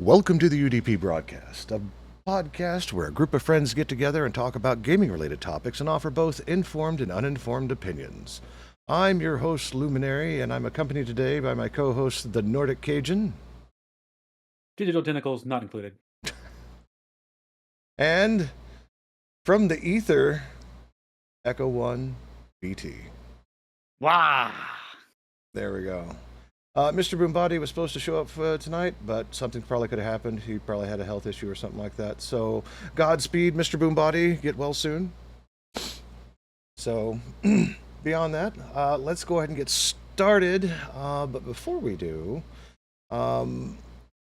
Welcome to the UDP broadcast, a podcast where a group of friends get together and talk about gaming-related topics and offer both informed and uninformed opinions. I'm your host, Luminary, and I'm accompanied today by my co-host, the Nordic Cajun. Digital tentacles not included. And from the ether, Echo 1 BT. Wow. There we go. Mr. Boombody was supposed to show up tonight, but something probably could have happened. He probably had a health issue or something like that. So, Godspeed, Mr. Boombody. Get well soon. So, beyond that, let's go ahead and get started. But before we do,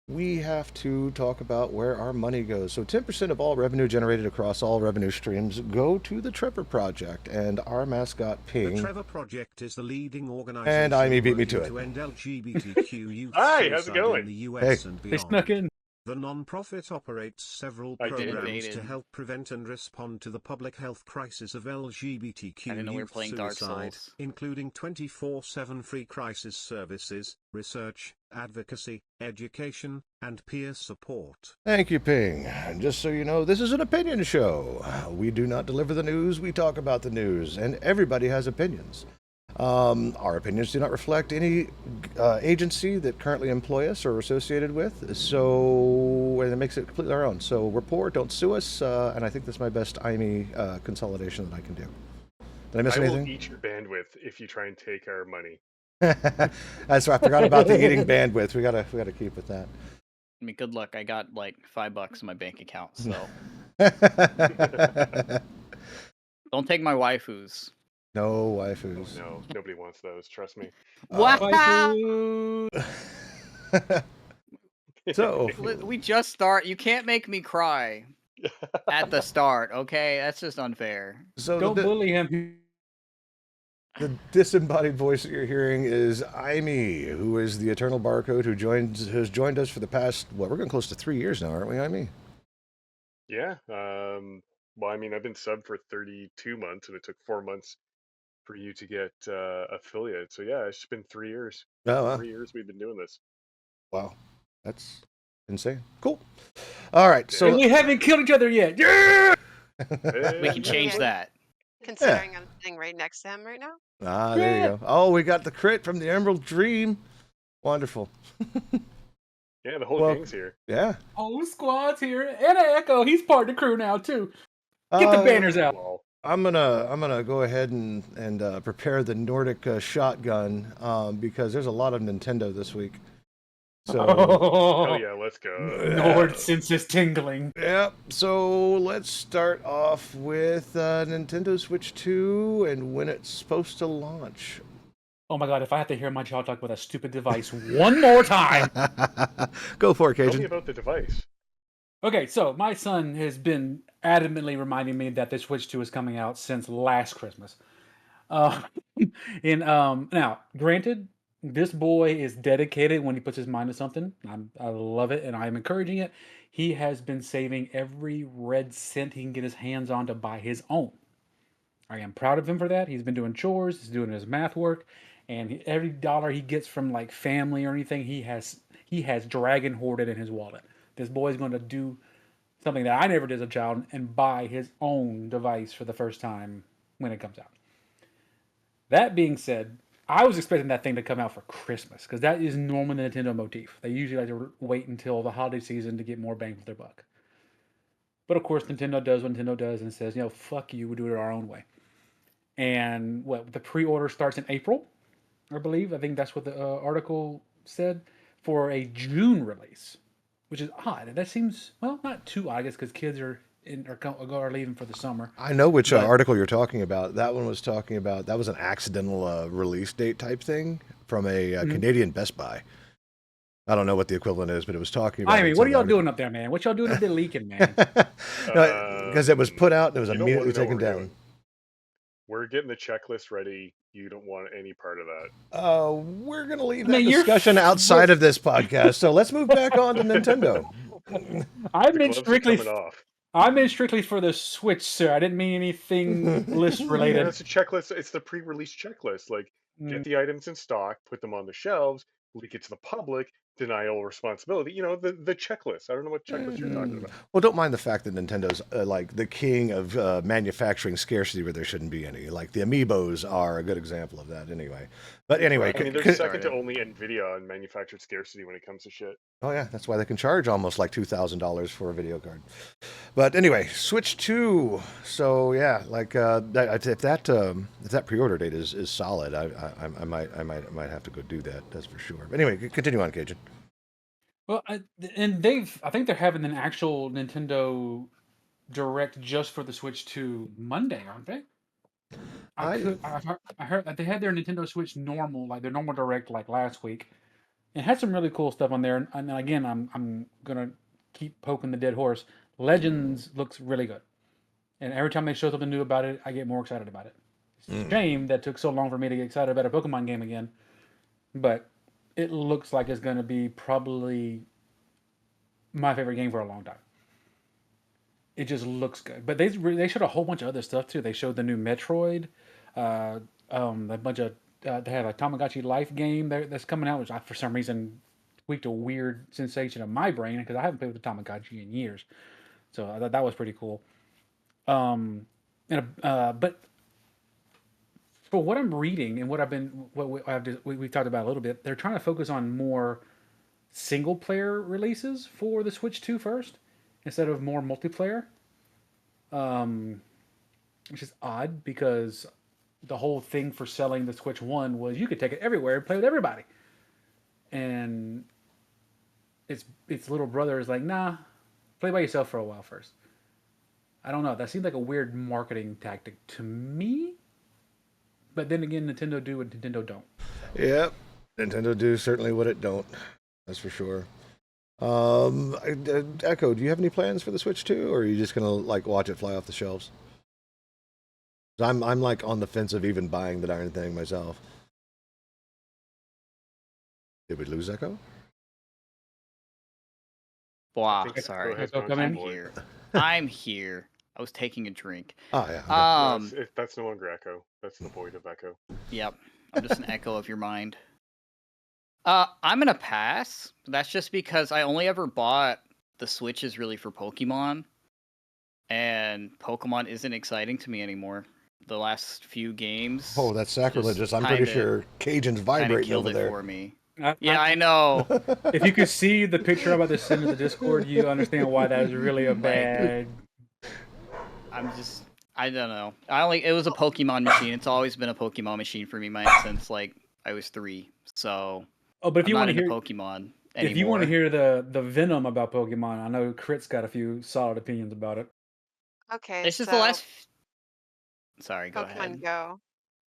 we have to talk about where our money goes. So 10% of all revenue generated across all revenue streams go to the Trevor Project, and our mascot Ping. The Trevor Project is the leading organization And Amy beat me to to it. end LGBTQ youth Hi, how's it suicide going? in the US and They beyond. snuck in. The non-profit operates several I did programs invade to in. help prevent and respond to the public health crisis of LGBTQ I didn't know we were youth playing Dark suicide, Souls. including 24/7 free crisis services, research, advocacy, education, and peer support. Thank you, Ping. And just so you know, this is an opinion show. We do not deliver the news, we talk about the news, and everybody has opinions. Our opinions do not reflect any agency that currently employ us or are associated with, so and it makes it completely our own. So we're poor, don't sue us, and I think that's my best IME consolidation that I can do. Did I miss I will anything? eat your bandwidth if you try and take our money. That's right. I forgot about the eating bandwidth. We gotta keep with that. I mean, good luck. I got like $5 in my bank account, so don't take my waifus. No waifus. No, nobody wants those. Trust me. Wow! So We just start. You can't make me cry at the start, okay? That's just unfair. so Don't the, bully him. the disembodied voice that you're hearing is Amy, who is the Eternal Barcode who's joined us for the past, well, we're getting close to 3 years now, aren't we, Amy? Yeah. Well, I mean, I've been sub for 32 months, and it took 4 months for you to get affiliate. So yeah, it's been 3 years. Oh, wow. 3 years we've been doing this. Wow. That's insane. Cool. All right. And So we haven't killed each other yet. Yeah! We can change that. Considering I'm sitting right next to him right now. there you go. Oh, we got the crit from the Emerald Dream. Wonderful. Yeah, the whole Well, gang's here. Yeah. Whole squad's here. And Echo, he's part of the crew now too. Get the banners out. Well, I'm gonna go ahead and prepare the Nordic shotgun because there's a lot of Nintendo this week. So oh yeah, let's go. Nord senses tingling. yeah. So let's start off with Nintendo Switch 2 and when it's supposed to launch. Oh my god, if I have to hear my child talk about a stupid device one more time. Go for it, Tell me Cajun. about the device. Okay, so my son has been adamantly reminding me that the Switch 2 is coming out since last Christmas. Uh, now, granted, this boy is dedicated when he puts his mind to something. I love it, and I'm encouraging it. He has been saving every red cent he can get his hands on to buy his own. I am proud of him for that. He's been doing chores, he's doing his math work, and every dollar he gets from like family or anything, he has dragon hoarded in his wallet. This boy is going to do something that I never did as a child and buy his own device for the first time when it comes out. That being said, I was expecting that thing to come out for Christmas because that is normally the Nintendo motif. They usually like to wait until the holiday season to get more bang for their buck. But of course, Nintendo does what Nintendo does and says, fuck you, we do it our own way. And the pre-order starts in April, I believe. I think that's what the article said, for a June release, which is odd. That seems, well, not too odd, I guess, because kids are leaving for the summer. I know which article you're talking about. That one was talking about, that was an accidental release date type thing from a Canadian Best Buy. I don't know what the equivalent is, but it was talking about... I mean, what are y'all doing up there, man? What y'all doing up there leaking, man? Because it was put out and it was you don't immediately wanna know taken what we're down. doing. We're getting the checklist ready. You don't want any part of that. We're going to leave I that mean, you're discussion outside of this podcast, so let's move back on to Nintendo. I The meant gloves are strictly coming off. I meant strictly for the Switch, sir. I didn't mean anything list Yeah, related. it's a checklist. It's the pre-release checklist. Like, get the items in stock, put them on the shelves, leak it to the public, denial responsibility. You know, the checklist. I don't know what checklist you're talking about. Well, don't mind the fact that Nintendo's like the king of manufacturing scarcity where there shouldn't be any. Like the amiibos are a good example of that, anyway. But anyway, I mean, they're second to only Nvidia on manufactured scarcity when it comes to shit. oh yeah, that's why they can charge almost like $2,000 for a video card. But anyway, Switch 2. So yeah, like if that pre-order date is solid, I might have to go do that. That's for sure. But anyway, continue on, Cajun. Well, I think they're having an actual Nintendo Direct just for the Switch 2 Monday, aren't they? I heard that they had their Nintendo Switch normal, like their normal Direct, like last week, and had some really cool stuff on there. And again, I'm gonna keep poking the dead horse. Legends looks really good, and every time they show something new about it, I get more excited about it. It's a shame that it took so long for me to get excited about a Pokemon game again, but it looks like it's gonna be probably my favorite game for a long time. It just looks good. But they showed a whole bunch of other stuff too. They showed the new Metroid, a bunch of they had a Tamagotchi Life game that's coming out, which I, for some reason, tweaked a weird sensation of my brain because I haven't played with the Tamagotchi in years. So I thought that was pretty cool. But for what I'm reading and what we've talked about a little bit, they're trying to focus on more single player releases for the Switch 2 first instead of more multiplayer, which is odd because the whole thing for selling the Switch 1 was you could take it everywhere and play with everybody. And its little brother is like, nah, play by yourself for a while first. I don't know. That seems like a weird marketing tactic to me. But then again, Nintendo do what Nintendo don't. Yep, Nintendo do certainly what it don't. That's for sure. Echo, do you have any plans for the Switch 2, or are you just gonna like watch it fly off the shelves? I'm like on the fence of even buying the darn thing myself. Did we lose Echo? Wow, Go sorry. ahead, Echo, John, come you in. boy. Here. I'm here. I was taking a drink. Oh yeah. Okay. No, that's no longer Echo. That's the void of Echo. Yep. I'm just an echo of your mind. I'm gonna pass. That's just because I only ever bought the Switches really for Pokemon, and Pokemon isn't exciting to me anymore. The last few games. Oh, that's sacrilegious. I'm pretty sure Cajun's Kinda vibrating killed over it there. for me. I Yeah, I know. If you could see the picture I'm about to send to the Discord, you understand why that is really a bad. I don't know. It was a Pokemon machine. It's always been a Pokemon machine for me, since like I was 3. So Oh, but if I'm you not want to into hear, Pokemon if you want to anymore. hear the venom about Pokemon, I know Crit's got a few solid opinions about it. Okay, It's just the so last. Sorry, go ahead. Pokemon Go.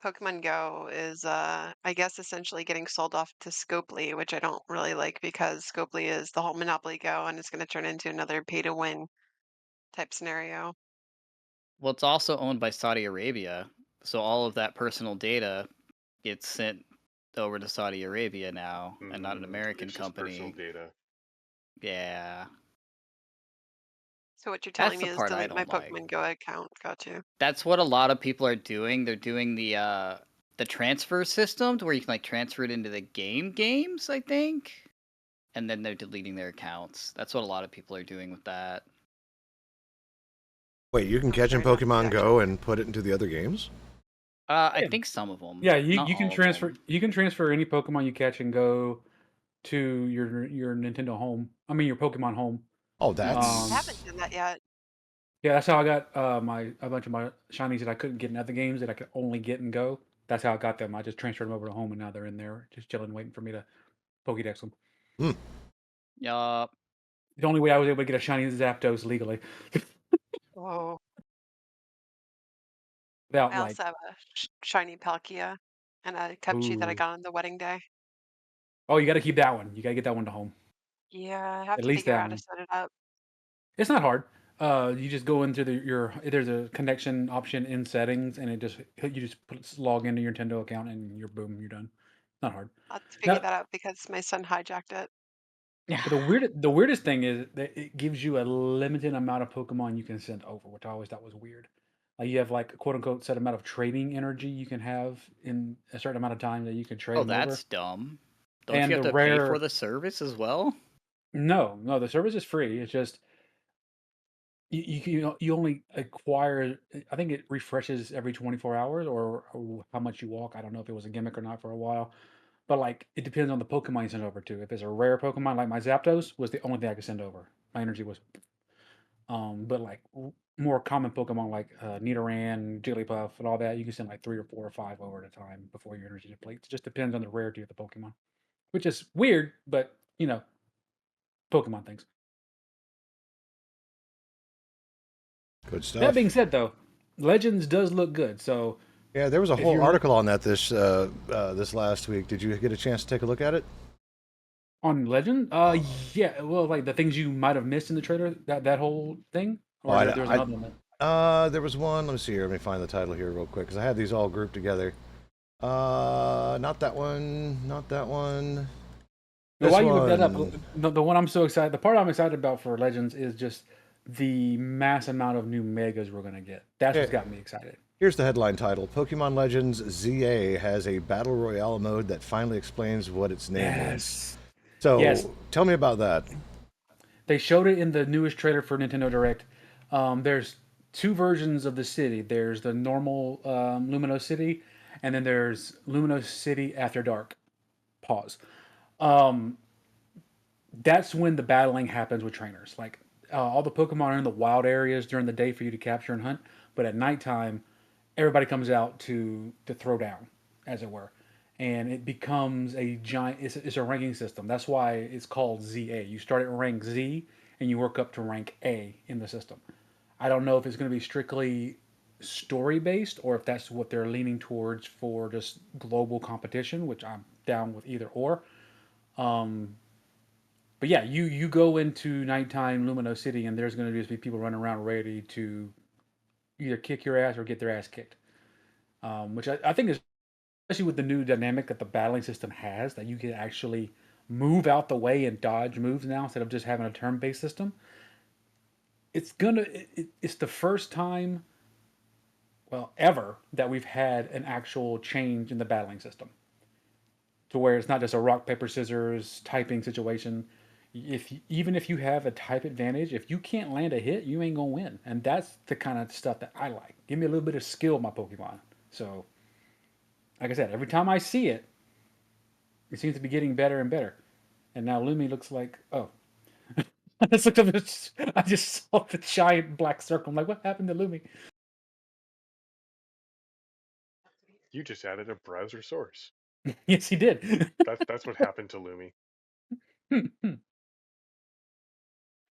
Pokemon Go is, I guess, essentially getting sold off to Scopely, which I don't really like because Scopely is the whole Monopoly Go, and it's going to turn into another pay-to-win type scenario. Well, it's also owned by Saudi Arabia, so all of that personal data gets sent over to Saudi Arabia now, and not an American It's just personal company. data. Yeah, So what you're that's telling the me is part I delete my don't like. Pokemon Go account. Got you. That's what a lot of people are doing. They're doing the transfer system to where you can like transfer it into the games, I think, and then they're deleting their accounts. That's what a lot of people are doing with that. Wait, you can catch in Fair enough, Pokemon gotcha. Go and put it into the other games? I think some of them. Yeah, not you can all of transfer them. you can transfer any Pokemon you catch and go to your Nintendo home. I mean your Pokemon home. Oh, that's I haven't done that yet. Yeah, that's how I got a bunch of my shinies that I couldn't get in other games that I could only get and go. That's how I got them. I just transferred them over to home, and now they're in there, just chilling, waiting for me to Pokédex them. Yup. The only way I was able to get a shiny Zapdos legally, Oh, without I like, also have a shiny Palkia and a Cupchi that I ooh, got on the wedding day. oh, you got to keep that one. You got to get that one to home. Yeah, I have At to least figure that out how to one. set it up. It's not hard. You just go into there's a connection option in settings, and you just log into your Nintendo account, and you're done. Not hard. I'll have to figure Now, that out because my son hijacked it. but the weirdest thing is that it gives you a limited amount of Pokemon you can send over, which I always thought was weird. Like you have like a quote unquote set amount of trading energy you can have in a certain amount of time that you can trade Oh, them over. that's dumb. Don't you And have the to pay for rare, the service as well? no, the service is free. It's just you only acquire. I think it refreshes every 24 hours or how much you walk. I don't know if it was a gimmick or not for a while, but like it depends on the Pokemon you send over to. If it's a rare Pokemon, like my Zapdos was the only thing I could send over. My energy was, but like more common Pokemon like Nidoran, Jigglypuff, and all that, you can send like 3 or 4 or 5 over at a time before your energy depletes. It just depends on the rarity of the Pokemon, which is weird, but Pokemon things. Good That being stuff. said, though, Legends does look good. So Yeah, there was a if whole you're article on that this last week. Did you get a chance to take a look at it? on Legend, yeah, well, like the things you might have missed in the trailer, that whole thing, Oh, or there was another one that. there was one. Let me see here. Let me find the title here real quick because I had these all grouped together. Not that one. Not that one. Now, This while you look that up, one. the one I'm so excited, the part I'm excited about for Legends is just the mass amount of new megas we're gonna get. That's Yeah, what's got me excited. here's the headline title: Pokemon Legends Z-a has a battle royale mode that finally explains what its name is. Yes, yes, So, tell me about that. they showed it in the newest trailer for Nintendo Direct. There's two versions of the city. There's the normal Luminos City, and then there's Luminos City After Dark. Pause. Um, that's when the battling happens with trainers. Like all the Pokemon are in the wild areas during the day for you to capture and hunt, but at nighttime, everybody comes out to throw down, as it were, and it becomes a giant. It's a ranking system. That's why it's called ZA. You start at rank Z and you work up to rank A in the system. I don't know if it's going to be strictly story based or if that's what they're leaning towards for just global competition, which I'm down with either or. Um, but yeah, you go into nighttime Lumino City, and there's going to just be people running around ready to either kick your ass or get their ass kicked. Which I think is especially with the new dynamic that the battling system has, that you can actually move out the way and dodge moves now instead of just having a turn-based system. It's the first time, well, ever that we've had an actual change in the battling system to where it's not just a rock paper scissors typing situation. If even if you have a type advantage, if you can't land a hit, you ain't gonna win, and that's the kind of stuff that I like. Give me a little bit of skill, my Pokemon. So, like I said, every time I see it, it seems to be getting better and better. And now Lumi looks like, oh, I just looked up. I just saw the giant black circle. I'm like, what happened to Lumi? You just added a browser source. Yes, he did. That's what happened to Lumi.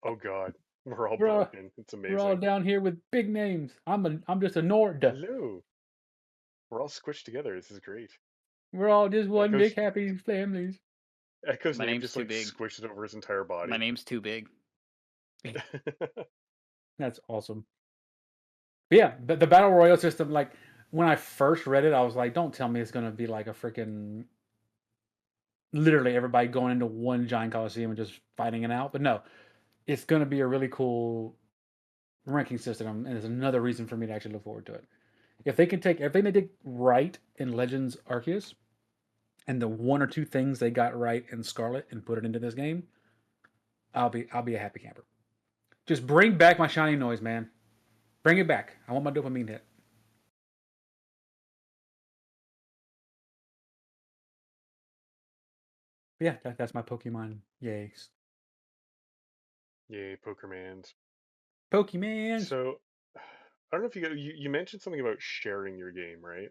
Oh God, we're all we're all broken. It's we're all amazing. down here with big names. I'm just a Nord. Hello. We're all squished together. This is great. We're all just one Echo's big happy families. Echo's My name name's just too like big. squishes over his entire My body. name's too big. That's awesome. But yeah, the battle royale system. Like when I first read it, I was like, don't tell me it's gonna be like a freaking literally everybody going into one giant coliseum and just fighting it out. But no, it's gonna be a really cool ranking system, and it's another reason for me to actually look forward to it. If they can take everything they did right in Legends Arceus and the one or two things they got right in Scarlet and put it into this game, I'll be a happy camper. Just bring back my shiny noise, man. Bring it back. I want my dopamine hit. But yeah, that's my Pokemon. Yay. Yay, Pokermans. Pokemans. So, I don't know if you mentioned something about sharing your game, right?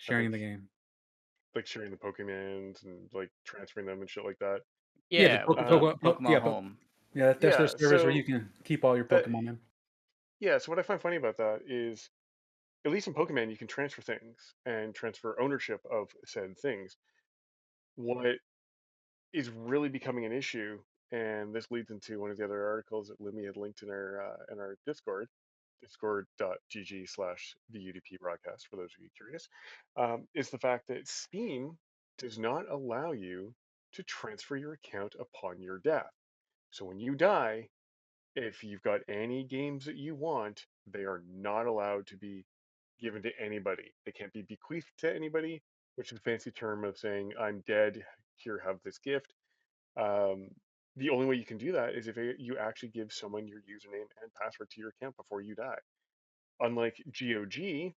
I Sharing think the game. like sharing the Pokemons and like transferring them and shit like that. Yeah, the Yeah, Yeah, Pokemon Home. yeah, that's their Yeah, service where you so can keep all your that Pokemon in. yeah, so what I find funny about that is at least in Pokemon you can transfer things and transfer ownership of said things. What is really becoming an issue, and this leads into one of the other articles that Lumi had linked in our Discord, discord.gg slash the UDP broadcast, for those of you curious, is the fact that Steam does not allow you to transfer your account upon your death. So when you die, if you've got any games that you want, they are not allowed to be given to anybody. They can't be bequeathed to anybody. which is a fancy term of saying I'm dead. Here, have this gift. Um, the only way you can do that is if you actually give someone your username and password to your account before you die. Unlike GOG,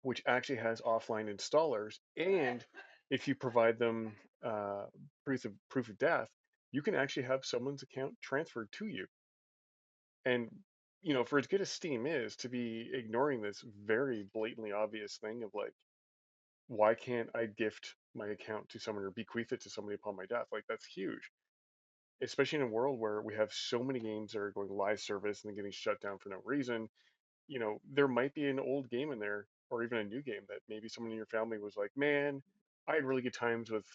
which actually has offline installers, and if you provide them uh, proof of death, you can actually have someone's account transferred to you. And for as good as Steam is, to be ignoring this very blatantly obvious thing of like, why can't I gift my account to someone or bequeath it to somebody upon my death? Like that's huge, especially in a world where we have so many games that are going live service and then getting shut down for no reason. There might be an old game in there or even a new game that maybe someone in your family was like, man, I had really good times with,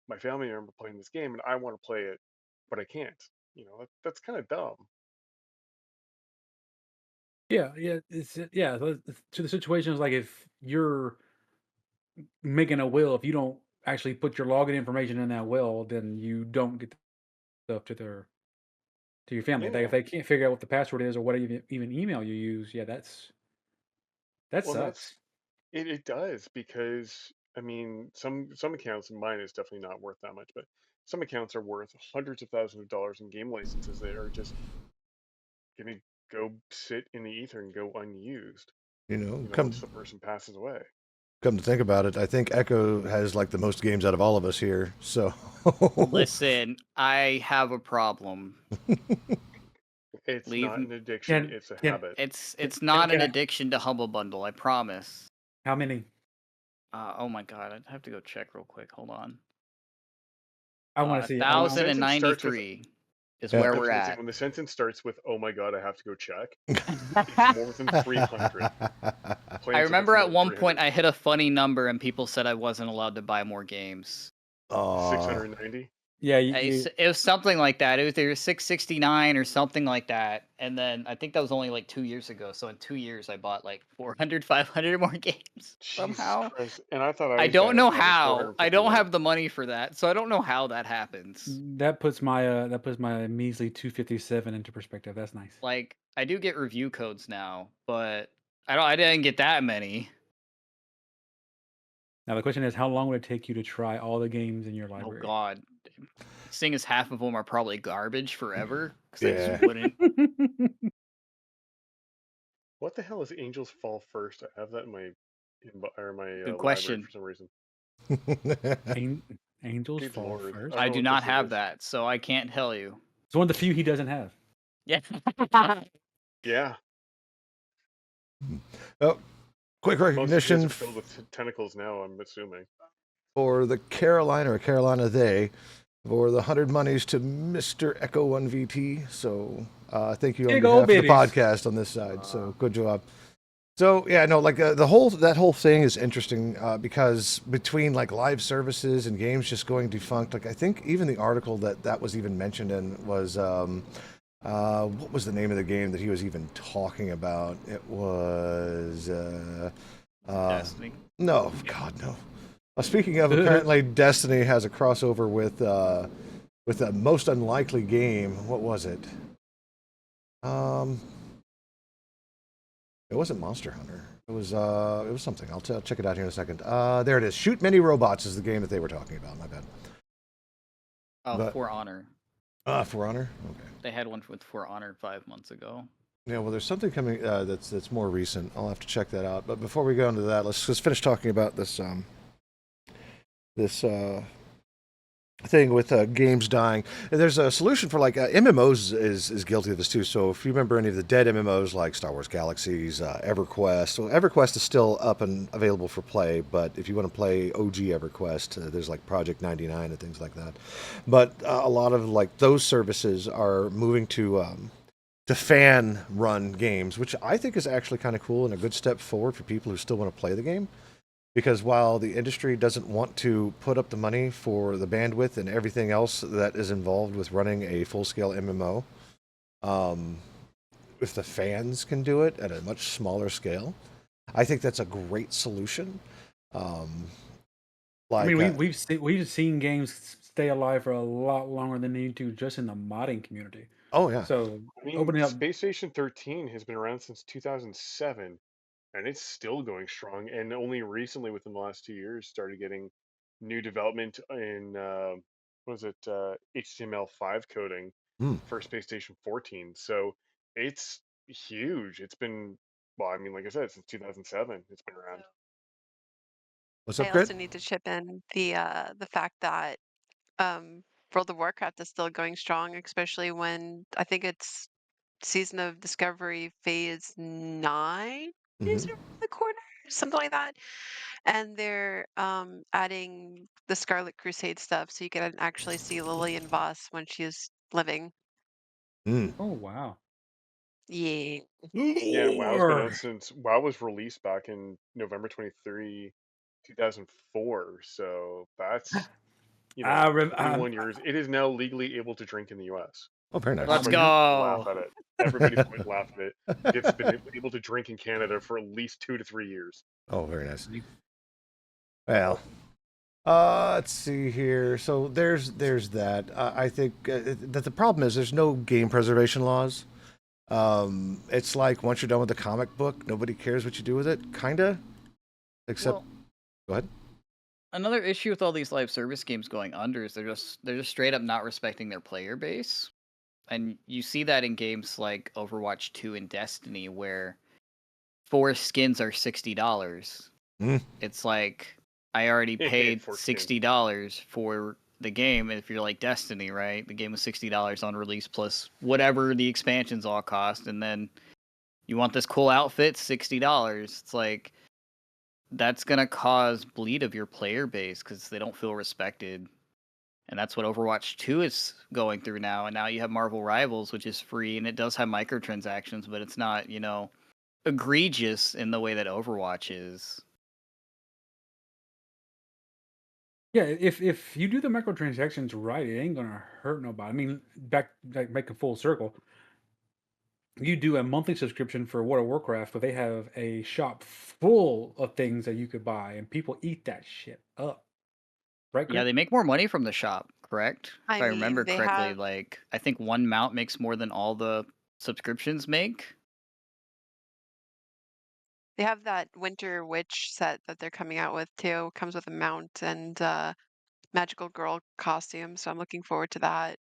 my family member playing this game and I want to play it, but I can't. That's kind of dumb. Yeah, yeah, to the situation is like if you're making a will, if you don't actually put your login information in that will, then you don't get the stuff to your family. If Yeah. they can't figure out what the password is or what even email you use, yeah, that Well, that's sucks. it does because I mean some accounts, and mine is definitely not worth that much, but some accounts are worth hundreds of thousands of dollars in game licenses that are just gonna go sit in the ether and go unused, once Come the person passes away. come to think about it, I think Echo has like the most games out of all of us here. So Listen, I have a problem. It's Leave. not an addiction, Can it's a can habit. It's can, not can an I, addiction to Humble Bundle. I promise. how many? Oh my god, I'd have to go check real quick. Hold on. I want to see. When the Thousand and sentence starts with ninety-three is yeah. where I was we're gonna say at. when the sentence starts with "Oh my god, I have to go check," it's more than 300. I Plain and simple, it's remember more at than one point 300. I hit a funny number and people said I wasn't allowed to buy more games. Aw. 690. Yeah, It was something like that. It was either 669 or something like that. And then I think that was only like 2 years ago. So in 2 years, I bought like 400, 500 more games Jesus somehow. Christ! And I thought I I was don't bad at know having how. I don't 451. have the money for that. So I don't know how that happens. that puts my measly 257 into perspective. That's nice. Like, I do get review codes now, but I didn't get that many. Now the question is, how long would it take you to try all the games in your Oh library? god. Seeing as half of them are probably garbage forever, because I Yeah. just wouldn't. What the hell is Angels Fall First? I have that in my Good library question. for some reason. Angels Good fall lord, first. I don't I know do what not this have is. that, so I can't tell you. It's one of the few he doesn't have. Yeah. Yeah, Oh, quick most of his recognition are filled with tentacles now. I'm assuming. for the Carolina they for the 100 monies to Mr. Echo 1VT. So thank you on Big old behalf of the bitties. podcast on this side. So good job. So yeah, no, like that whole thing is interesting because between like live services and games just going defunct, like I think even the article that was even mentioned in was what was the name of the game that he was even talking about? It was Destiny. no, God no. Speaking of, apparently Destiny has a crossover with a most unlikely game. What was it? It wasn't Monster Hunter. It was something. I'll check it out here in a second. There it is. Shoot Many Robots is the game that they were talking about. My bad. Oh, But For Honor. For Honor. Okay. They had one with For Honor 5 months ago. Yeah. Well, there's something coming that's more recent. I'll have to check that out. But before we go into that, let's just finish talking about this thing with games dying. And there's a solution for like MMOs is guilty of this too. So if you remember any of the dead MMOs like Star Wars Galaxies, EverQuest, well, EverQuest is still up and available for play. But if you want to play OG EverQuest, there's like Project 99 and things like that. But a lot of like those services are moving to fan run games, which I think is actually kind of cool and a good step forward for people who still want to play the game. Because while the industry doesn't want to put up the money for the bandwidth and everything else that is involved with running a full-scale MMO, if the fans can do it at a much smaller scale, I think that's a great solution. I mean, Like, we've seen games stay alive for a lot longer than they need to just in the modding community. oh yeah, So I mean, opening up, Space Station 13 has been around since 2007, and it's still going strong. And only recently, within the last 2 years, started getting new development in what was it HTML5 coding Hmm. for Space Station 14. So it's huge. It's been, well, I mean, like I said, since 2007, it's been around. What's I up, Grit? also need to chip in the fact that World of Warcraft is still going strong, especially when I think it's Season of Discovery Phase 9 is Hmm. around the corner, something like that. And they're adding the Scarlet Crusade stuff, so you can actually see Lillian Voss when she's living. Mm. Oh wow. Yeah. Yeah, and WoW's been out Lord. since WoW was released back in November 23, 2004. So that's, I rem- 21 years. It is now legally able to drink in the US. Oh, very nice. Let's I'm Everybody can laugh go. at it. Everybody's going to laugh at it. It's been able to drink in Canada for at least 2 to 3 years. Oh, very nice. you- Well, let's see here. So there's that. I think that the problem is there's no game preservation laws. It's like once you're done with the comic book, nobody cares what you do with it, kinda. Except, Well, go ahead. another issue with all these live service games going under is they're just straight up not respecting their player base. And you see that in games like Overwatch 2 and Destiny, where 4 skins are $60. Mm. It's like I already paid 4 skins. $60 for the game. If you're like Destiny, right? The game was $60 on release plus whatever the expansions all cost, and then you want this cool outfit, $60. It's like that's gonna cause bleed of your player base because they don't feel respected. And that's what Overwatch 2 is going through now. And now you have Marvel Rivals, which is free, and it does have microtransactions, but it's not, egregious in the way that Overwatch is. Yeah, if you do the microtransactions right, it ain't gonna hurt nobody. I mean, back like making full circle. You do a monthly subscription for World of Warcraft, but they have a shop full of things that you could buy, and people eat that shit up. Right, Yeah, Grit? they make more money from the shop, correct? If I I mean, remember correctly, like I think one mount makes more than all the subscriptions make. they have that Winter Witch set that they're coming out with too. Comes with a mount and magical girl costume, so I'm looking forward to that.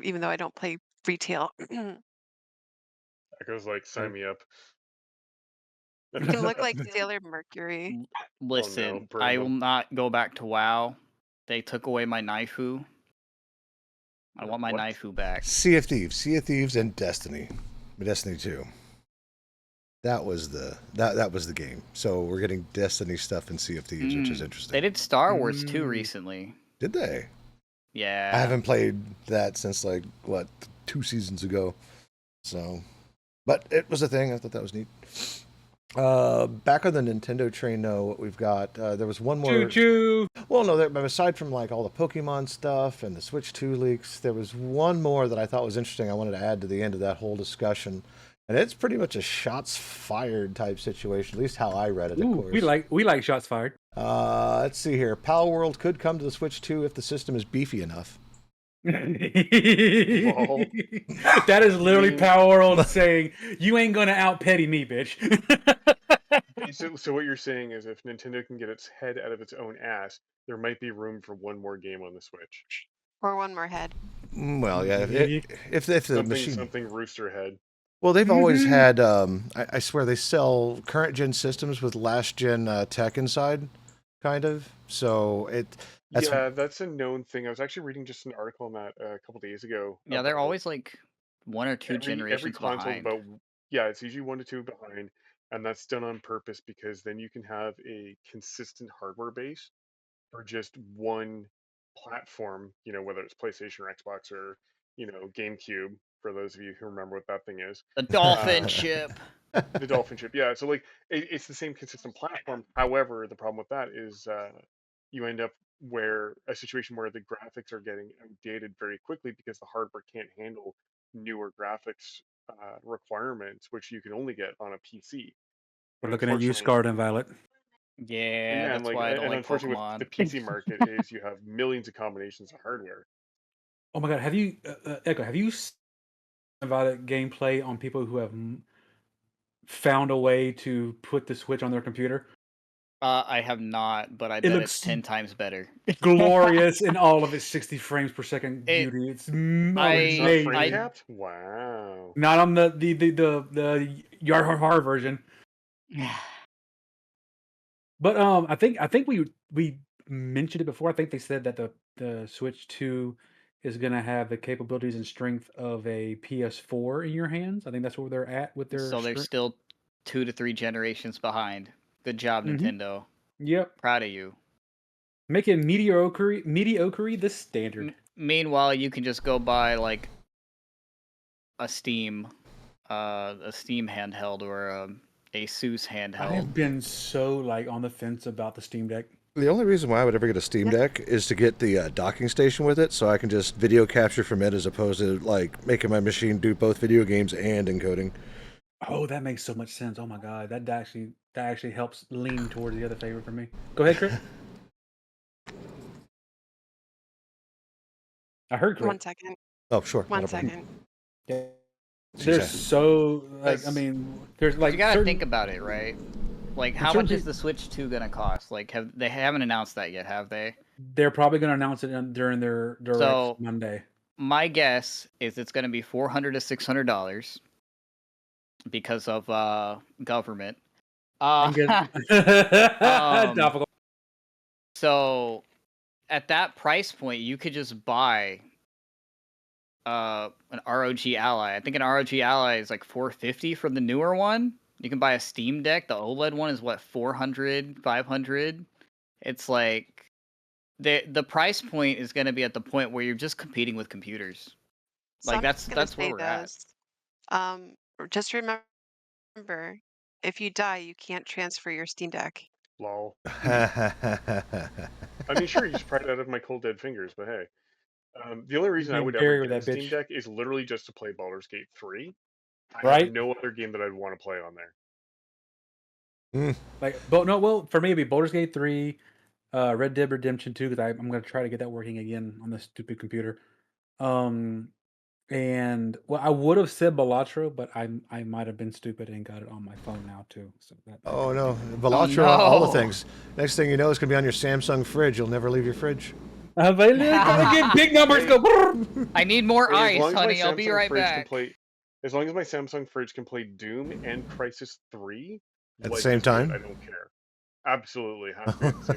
Even though I don't play retail, you Echo's like, sign me up. can look like Sailor Mercury. L- Oh no, Listen, burn I will them. not go back to WoW. They took away my Naifu. I want my What? Naifu back. Sea of Thieves, and Destiny 2. That was the game. So we're getting Destiny stuff and Sea of Thieves, which is They interesting. did Star Wars 2 Mm. recently. Did they? Yeah. I haven't played that since like what 2 seasons ago. So, but it was a thing. I thought that was neat. Back on the Nintendo train, though, what we've got, there was one more. Choo choo. Well, no, but aside from like all the Pokemon stuff and the Switch 2 leaks, there was one more that I thought was interesting. I wanted to add to the end of that whole discussion, and it's pretty much a shots fired type situation, at least how I read it. Of Ooh, course, we like shots fired. Let's see here. Palworld could come to the Switch 2 if the system is beefy enough. That is literally mean- Palworld saying, "You ain't gonna out petty me, bitch." So what you're saying is if Nintendo can get its head out of its own ass, there might be room for one more game on the Switch. Or one more head. Well, yeah, if the machine. Something rooster head. Well, they've always had. I swear they sell current gen systems with last gen tech inside, kind of. So That's a known thing. I was actually reading just an article on that a couple days ago. Yeah, they're about always like one or two every generations console's behind. about, yeah, it's usually 1 to 2 behind, and that's done on purpose because then you can have a consistent hardware base for just one platform, whether it's PlayStation or Xbox or, GameCube, for those of you who remember what that thing is. The dolphin ship. The Dolphin chip, yeah. So like it's the same consistent platform. However, the problem with that is you end up where a situation where the graphics are getting outdated very quickly because the hardware can't handle newer graphics requirements, which you can only get on a PC. We're And looking at you, unfortunately, Scarred and Violet. Yeah, and that's like why I don't and like unfortunately Pokemon. with the PC market is you have millions of combinations of hardware. Oh my god, have you Echo? Have you seen Violet gameplay on people who have found a way to put the Switch on their computer? I have not, but I It bet looks it's 10 times better. glorious in all of its 60 frames per second It, beauty. It's It's not frame amazing. capped? Wow. Not on the Yard Hard version. But I think we mentioned it before. I think they said that the Switch 2 is gonna have the capabilities and strength of a PS4 in your hands. I think that's where they're at with their so they're strength. still 2 to 3 generations behind. Good job, Nintendo. Yep. Proud of you. Making mediocre the standard. Meanwhile, you can just go buy like a Steam handheld or a Asus I handheld. have been so like on the fence about the Steam Deck. The only reason why I would ever get a Steam Deck is to get the docking station with it, so I can just video capture from it as opposed to like making my machine do both video games and encoding. Oh, that makes so much sense. Oh my god, that actually helps lean towards the other favorite for me. Go ahead, Chris. I heard Chris. 1 second. Oh, sure. One not a problem. second. Yeah. She's There's happy. so like I That's- mean there's like you gotta certain, think about it, right? Like, how certain much is peop- the Switch 2 gonna cost? Like, they haven't announced that yet, have they? they're probably going to announce it during their direct So- Monday. My guess is it's gonna be $400 to $600 because of government. Topical. So at that price point, you could just buy an ROG Ally. I think an ROG Ally is like $450 for the newer one. You can buy a Steam Deck. The OLED one is what, $400, $500? It's like the price point is going to be at the point where you're just competing with computers. So Like, I'm just gonna that's where say we're at. this. Just remember, if you die, you can't transfer your Steam Deck. Lol. I mean, sure, you just pried it out of my cold dead fingers, but hey. The only reason I Being would buried ever with get a that Steam bitch. Deck is literally just to play Baldur's Gate 3. I Right? have no other game that I'd want to play on there. Like, but no, well, for me, it'd be Baldur's Gate 3, Red Dead Redemption 2, because I'm going to try to get that working again on this stupid computer. And well, I would have said Balatro, but I might have been stupid and got it on my phone now too. So that Oh no, Velatro, no. all the things. Next thing you know, it's gonna be on your Samsung fridge. You'll never leave your fridge. but look, get big numbers go. brrr. I need more Hey, ice, honey. I'll be Samsung right fridge can back. play, as long as my Samsung fridge can play Doom and Crisis 3 At the like same it's good, time? I don't care. Absolutely, has to be at the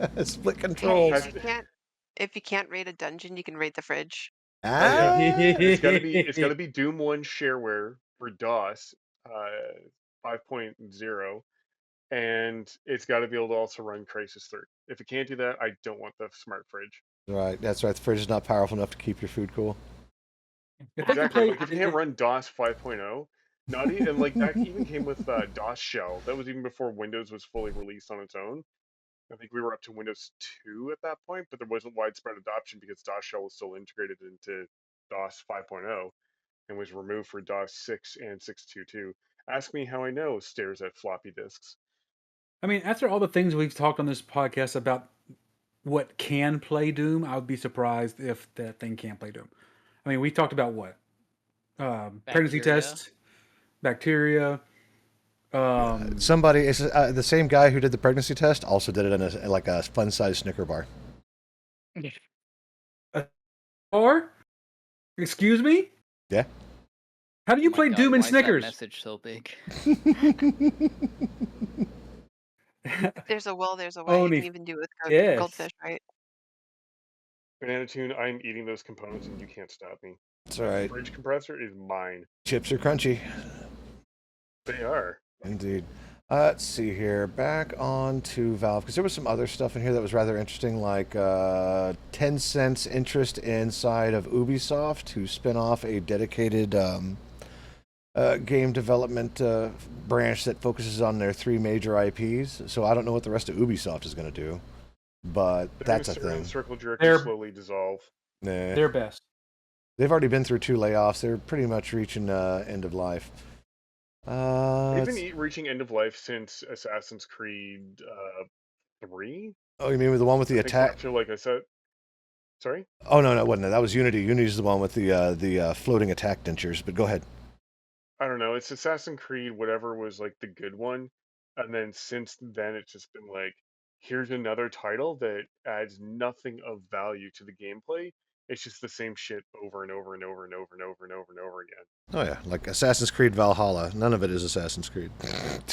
same time. Split Hey, controls. if you can't raid a dungeon, you can raid the fridge. Ah, It's gotta be Doom 1 shareware for DOS 5.0, and it's gotta be able to also run Crisis 3. If it can't do that, I don't want the smart fridge. right. That's right. The fridge is not powerful enough to keep your food cool. If they can Exactly. play, Like, if you can't run DOS 5.0, not even, and like that even came with DOS shell. That was even before Windows was fully released on its own. I think we were up to Windows 2 at that point, but there wasn't widespread adoption because DOS shell was still integrated into DOS 5.0 and was removed for DOS 6 and 6.2.2. Ask me how I know, stares at floppy disks. I mean, after all the things we've talked on this podcast about what can play Doom, I would be surprised if that thing can't play Doom. I mean, we talked about what pregnancy Bacteria. tests, bacteria. Somebody, it's the same guy who did the pregnancy test, also did it in a fun-sized Snicker bar. Or, excuse me, Yeah. how do you Oh my play God, Doom why and is that Snickers? message so big? If there's a will, there's a way. You Only can even do it with yes. goldfish, right? Banana Tune, I'm eating those components and you can't stop me. That's all right. Fridge compressor is mine. Chips are crunchy. They are. Indeed. Let's see here. Back on to Valve, because there was some other stuff in here that was rather interesting, like Tencent's interest inside of Ubisoft to spin off a dedicated game development branch that focuses on their 3 major IPs. So I don't know what the rest of Ubisoft is going to do, but that's a thing. Circle jerk They're- and slowly dissolve. Nah. Their best. They've already been through 2 layoffs. They're pretty much reaching end of life. They've been reaching end of life since Assassin's Creed 3. Oh, you mean with the one with the I think attack? after, like I said, sorry. Oh no, it wasn't. That was Unity. Unity's the one with the floating attack dentures. But go ahead. I don't know. It's Assassin's Creed, whatever was like the good one, and then since then it's just been like, here's another title that adds nothing of value to the gameplay. It's just the same shit over and over and over and over and over and over and over again. Oh yeah, like Assassin's Creed Valhalla. None of it is Assassin's Creed.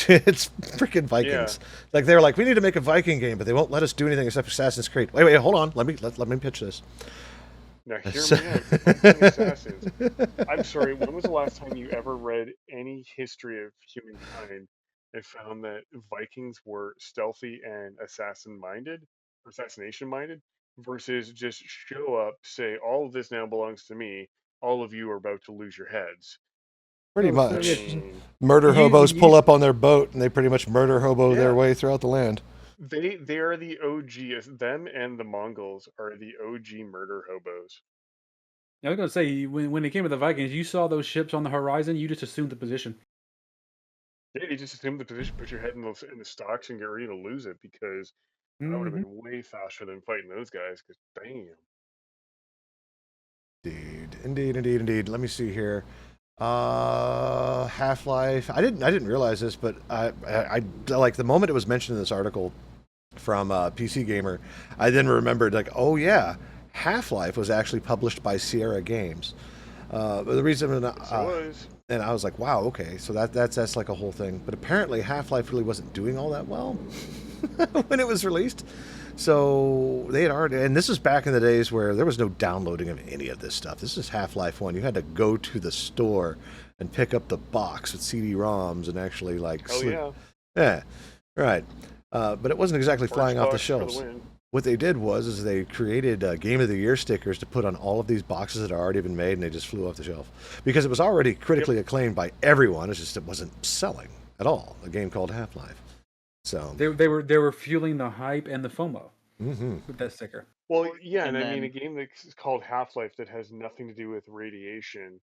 It's freaking Yeah. Vikings. Like they're like, we need to make a Viking game, but they won't let us do anything except Assassin's Creed. Wait, hold on. Let me pitch this. Now hear me out. Viking Assassins. I'm sorry, when was the last time you ever read any history of humankind and found that Vikings were stealthy and assassination minded, versus just show up, say, all of this now belongs to me, all of you are about to lose your heads? Pretty So I yeah, much. mean, Murder you hobos pull you up on their boat, and they pretty much murder hobo their yeah, way throughout the land. they are the OG. Them and the Mongols are the OG murder hobos. I was gonna say when it came to the Vikings, you saw those ships on the horizon, you just assumed the position. Yeah, you just assume the position, put your head in the stocks, and get ready to lose it, because that would have Hmm. been way faster than fighting those guys. Because damn. Indeed. Let me see here. Half-Life. I didn't realize this, but I like the moment it was mentioned in this article from PC Gamer. I then remembered like, oh yeah, Half-Life was actually published by Sierra Games. But the reason, Yes, it was. and I was like, wow, okay, so that's like a whole thing. But apparently, Half-Life really wasn't doing all that well when it was released. So they had already, and this is back in the days where there was no downloading of any of this stuff. This is Half-Life 1. You had to go to the store and pick up the box with CD-ROMs and actually like Hell slip. yeah. Yeah, right. But it wasn't exactly Orange flying off the box for the shelves. win. What they did was they created Game of the Year stickers to put on all of these boxes that had already been made, and they just flew off the shelf because it was already critically Yep. acclaimed by everyone. It's just it wasn't selling at all. A game called Half-Life. So They were fueling the hype and the FOMO mhm. with that sticker. Well, yeah, and And I mean, a then game that's called Half-Life that has nothing to do with radiation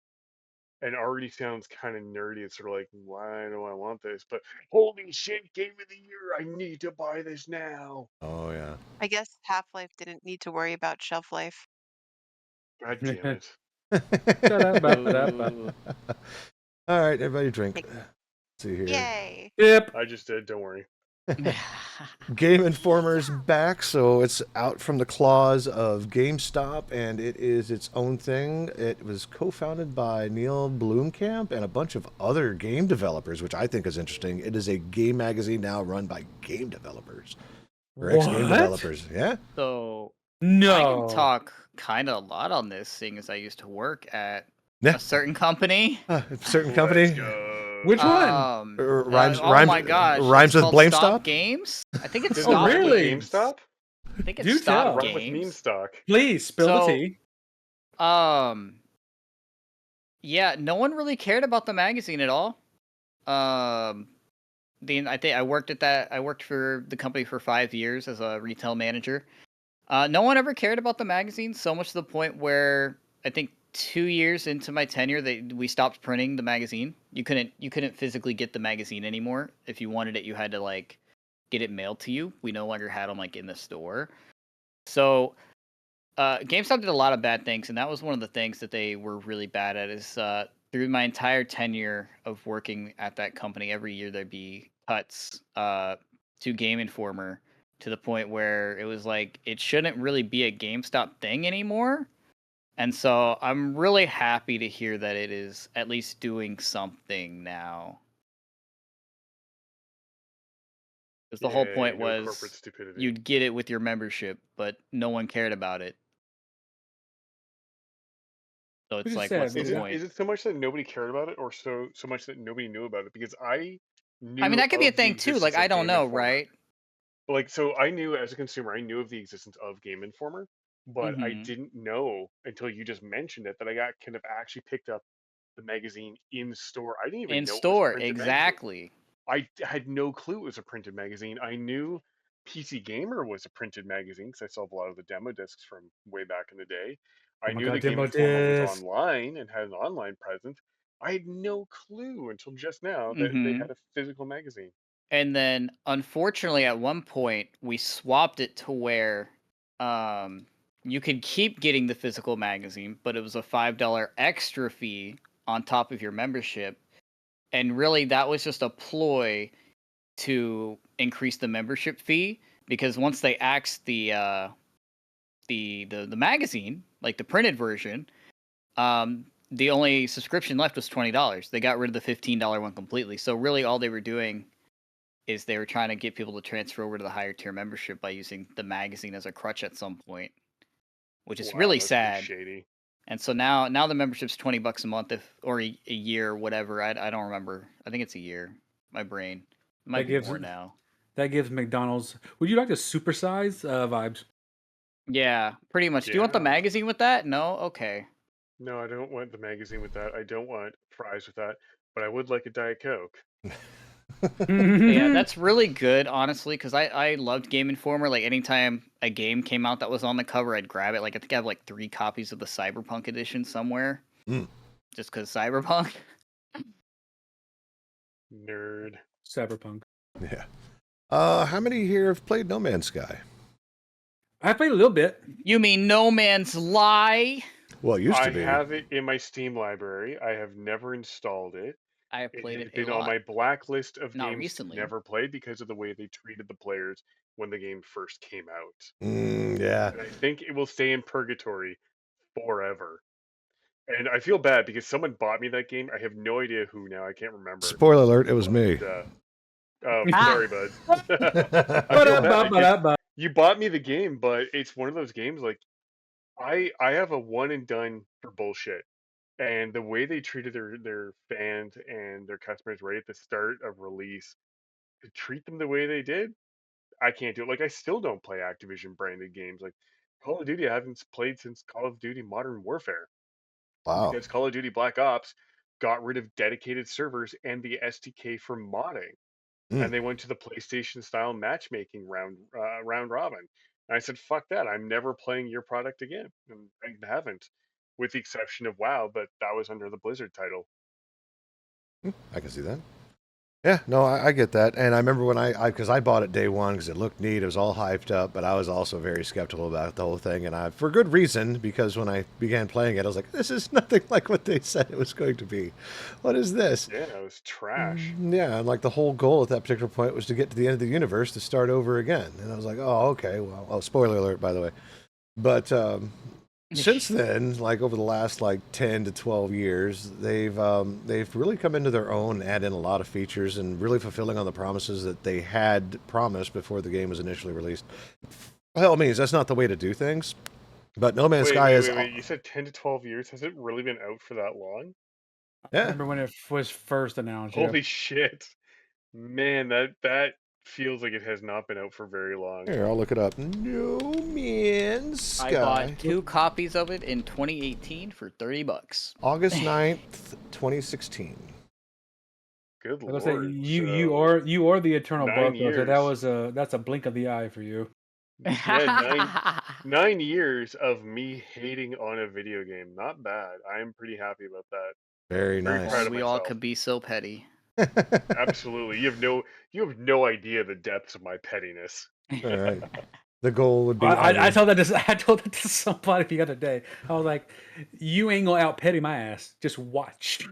and already sounds kind of nerdy. It's sort of like, why do I want this? But holy shit, Game of the Year! I need to buy this now. Oh yeah. I guess Half-Life didn't need to worry about shelf life. God damn it. Da-da-ba-da-ba. boo. All right, everybody drink. Like, Let's see here. yay! Yep. I just did. Don't worry. Game Informer's back, so it's out from the claws of GameStop, and it is its own thing. It was co-founded by Neil Blomkamp and a bunch of other game developers, which I think is interesting. It is a game magazine now run by game developers or ex-game What? developers. Yeah. So I No. can talk kind of a lot on this, seeing as I used to work at Yeah. a certain company. A certain Let's company go. Which one? rhymes Oh my gosh! rhymes it's with called Blame Stop Stop. Games. I think it's Does Stop it rhyme with really? Games. GameStop? I think it's Do Stop tell. Rhyme with meme Games. stock. Please spill the So, tea. yeah, no one really cared about the magazine at all. I think I worked for the company for 5 years as a retail manager. No one ever cared about the magazine, so much to the point where I think 2 years into my tenure, we stopped printing the magazine. You couldn't physically get the magazine anymore. If you wanted it, you had to like get it mailed to you. We no longer had them like in the store. So GameStop did a lot of bad things, and that was one of the things that they were really bad at. Is through my entire tenure of working at that company, every year there'd be cuts to GameInformer to the point where it was like it shouldn't really be a GameStop thing anymore. And so I'm really happy to hear that it is at least doing something now. Because the whole Yay, point no corporate was stupidity. you'd get it with your membership, but no one cared about it. So Which it's is like, sad what's the because point? Is it so much that nobody cared about it, or so much that nobody knew about it? Because I I mean, knew that could be a of the thing too. Like, existence I of don't Game know, Informer. right? Like, so I knew as a consumer, I knew of the existence of Game Informer, but I Mm-hmm. didn't know until you just mentioned it that I got kind of actually picked up the magazine in store. I didn't even In know it was a store, printed magazine. exactly. I had no clue it was a printed magazine. I knew PC Gamer was a printed magazine because I saw a lot of the demo discs from way back in the day. oh I my knew god, that Game demo Informer was disc. online and had an online presence. I had no clue until just now that they Mm-hmm. had a physical magazine. And then, unfortunately, at one point, we swapped it to where um, you could keep getting the physical magazine, but it was a $5 extra fee on top of your membership And really, that was just a ploy to increase the membership fee, because once they axed the magazine, like the printed version, the only subscription left was $20. They got rid of the $15 one completely. So really, all they were doing is they were trying to get people to transfer over to the higher tier membership by using the magazine as a crutch at some point, which is Wow, really that's pretty sad. shady. And so now the membership's $20 a month, or a year, or whatever. I don't remember. I think it's a year. My brain. It might be more now. That gives McDonald's. Would you like to supersize vibes? Yeah, pretty much. Do you want the Yeah. magazine with that? No? Okay. No, I don't want the magazine with that. I don't want fries with that. But I would like a Diet Coke. Yeah, that's really good, honestly, because I loved GameInformer. Like, anytime a game came out that was on the cover, I'd grab it. Like, I think I have like 3 copies of the Cyberpunk edition somewhere. Just because Cyberpunk. Nerd. Cyberpunk. Yeah. How many here have played No Man's Sky? I played a little bit. You mean No Man's Lie? Well, it used to I be. have it in my Steam library. I have never installed it. I have played It it has a been on lot. my blacklist of Not games recently. to never play because of the way they treated the players when the game first came out. Yeah. And I think it will stay in purgatory forever. And I feel bad because someone bought me that game. I have no idea who now. I can't remember. Spoiler alert, it was me. Oh, sorry, bud. I feel bad because you bought me the game, but it's one of those games like I have a one and done for bullshit. And the way they treated their fans and their customers right at the start of release, to treat them the way they did, I can't do it. Like I still don't play Activision branded games. Like Call of Duty, I haven't played since Call of Duty Modern Warfare Wow. because Call of Duty Black Ops got rid of dedicated servers and the SDK for modding, and they went to the PlayStation style matchmaking round robin. And I said, "Fuck that! I'm never playing your product again." And I haven't, with the exception of WoW, but that was under the Blizzard title. I can see that. Yeah, no, I get that. And I remember when because I bought it day one because it looked neat, it was all hyped up, but I was also very skeptical about the whole thing. And for good reason, because when I began playing it, I was like, this is nothing like what they said it was going to be. What is this? Yeah, it was trash. Yeah, and like the whole goal at that particular point was to get to the end of the universe to start over again. And I was like, oh, okay, well, oh, spoiler alert, by the way. But since then, like over the last like 10 to 12 years, they've really come into their own, add in a lot of features, and really fulfilling on the promises that they had promised before the game was initially released. By all means, that's not the way to do things. But No Man's Sky is. Wait. You said 10 to 12 years. Has it really been out for that long? I remember when it was first announced. Holy shit. Man, that feels like it has not been out for very long. Here, I'll look it up. No Man's Sky. I bought 2 copies of it in 2018 for $30. August 9th, 2016. Good I lord. was say you are the eternal 9 bug. years. So that's a blink of the eye for you. Yeah, 9 years of me hating on a video game. Not bad. I am pretty happy about that. Very Very nice. proud of We all myself. could be so petty. Absolutely. You have no idea the depths of my pettiness. All right. The goal would be. I told that to somebody the other day. I was like, "You ain't gonna out petty my ass. Just watch."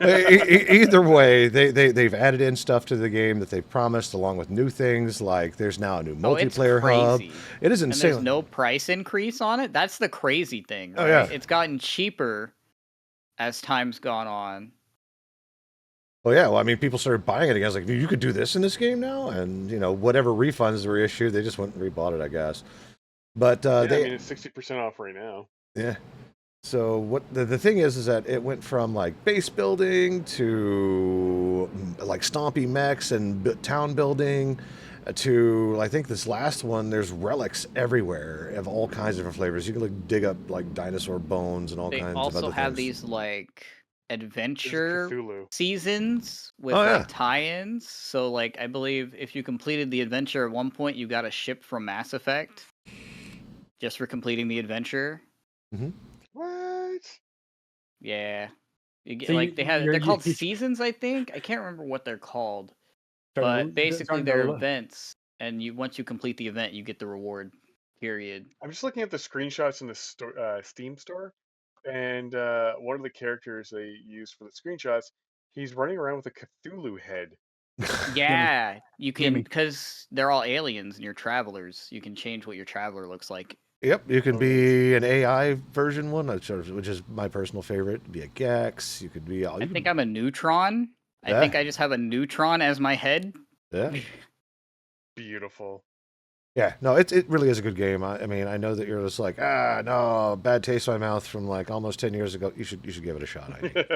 Either way, they've added in stuff to the game that they've promised, along with new things. Like there's now a new multiplayer hub. It is insane. And there's no price increase on it. That's the crazy thing. Right? Oh yeah, it's gotten cheaper as time's gone on. Well, yeah. Well, I mean, people started buying it again. I was like, you could do this in this game now, and whatever refunds were issued, they just went and rebought it, I guess. But I mean, it's 60% off right now. Yeah. So what the thing is that it went from like base building to like stompy mechs and town building to I think this last one there's relics everywhere of all kinds of different flavors. You can like dig up like dinosaur bones and all kinds of other things. They also have these like adventure Cthulhu seasons with tie-ins. So like I believe if you completed the adventure at one point, you got a ship from Mass Effect just for completing the adventure. Mm-hmm. What? Yeah, you get, So like they're called seasons. I think I can't remember what they're called, but basically they're events, and once you complete the event, you get the reward. Period. I'm just looking at the screenshots in the Steam store, and one of the characters they used for the screenshots He's running around with a Cthulhu head. Yeah, you can, Gimme. because they're all aliens and you're travelers. You can change what your traveler looks like. Yep, you can Oh, be an AI version one, which is my personal favorite. Be a Gex. You could be. I think I'm a neutron. I Yeah. think I just have a neutron as my head. Yeah. beautiful. Yeah, no, it really is a good game. I mean, I know that you're just like, no, bad taste in my mouth from like almost 10 years ago. You should give it a shot. I think.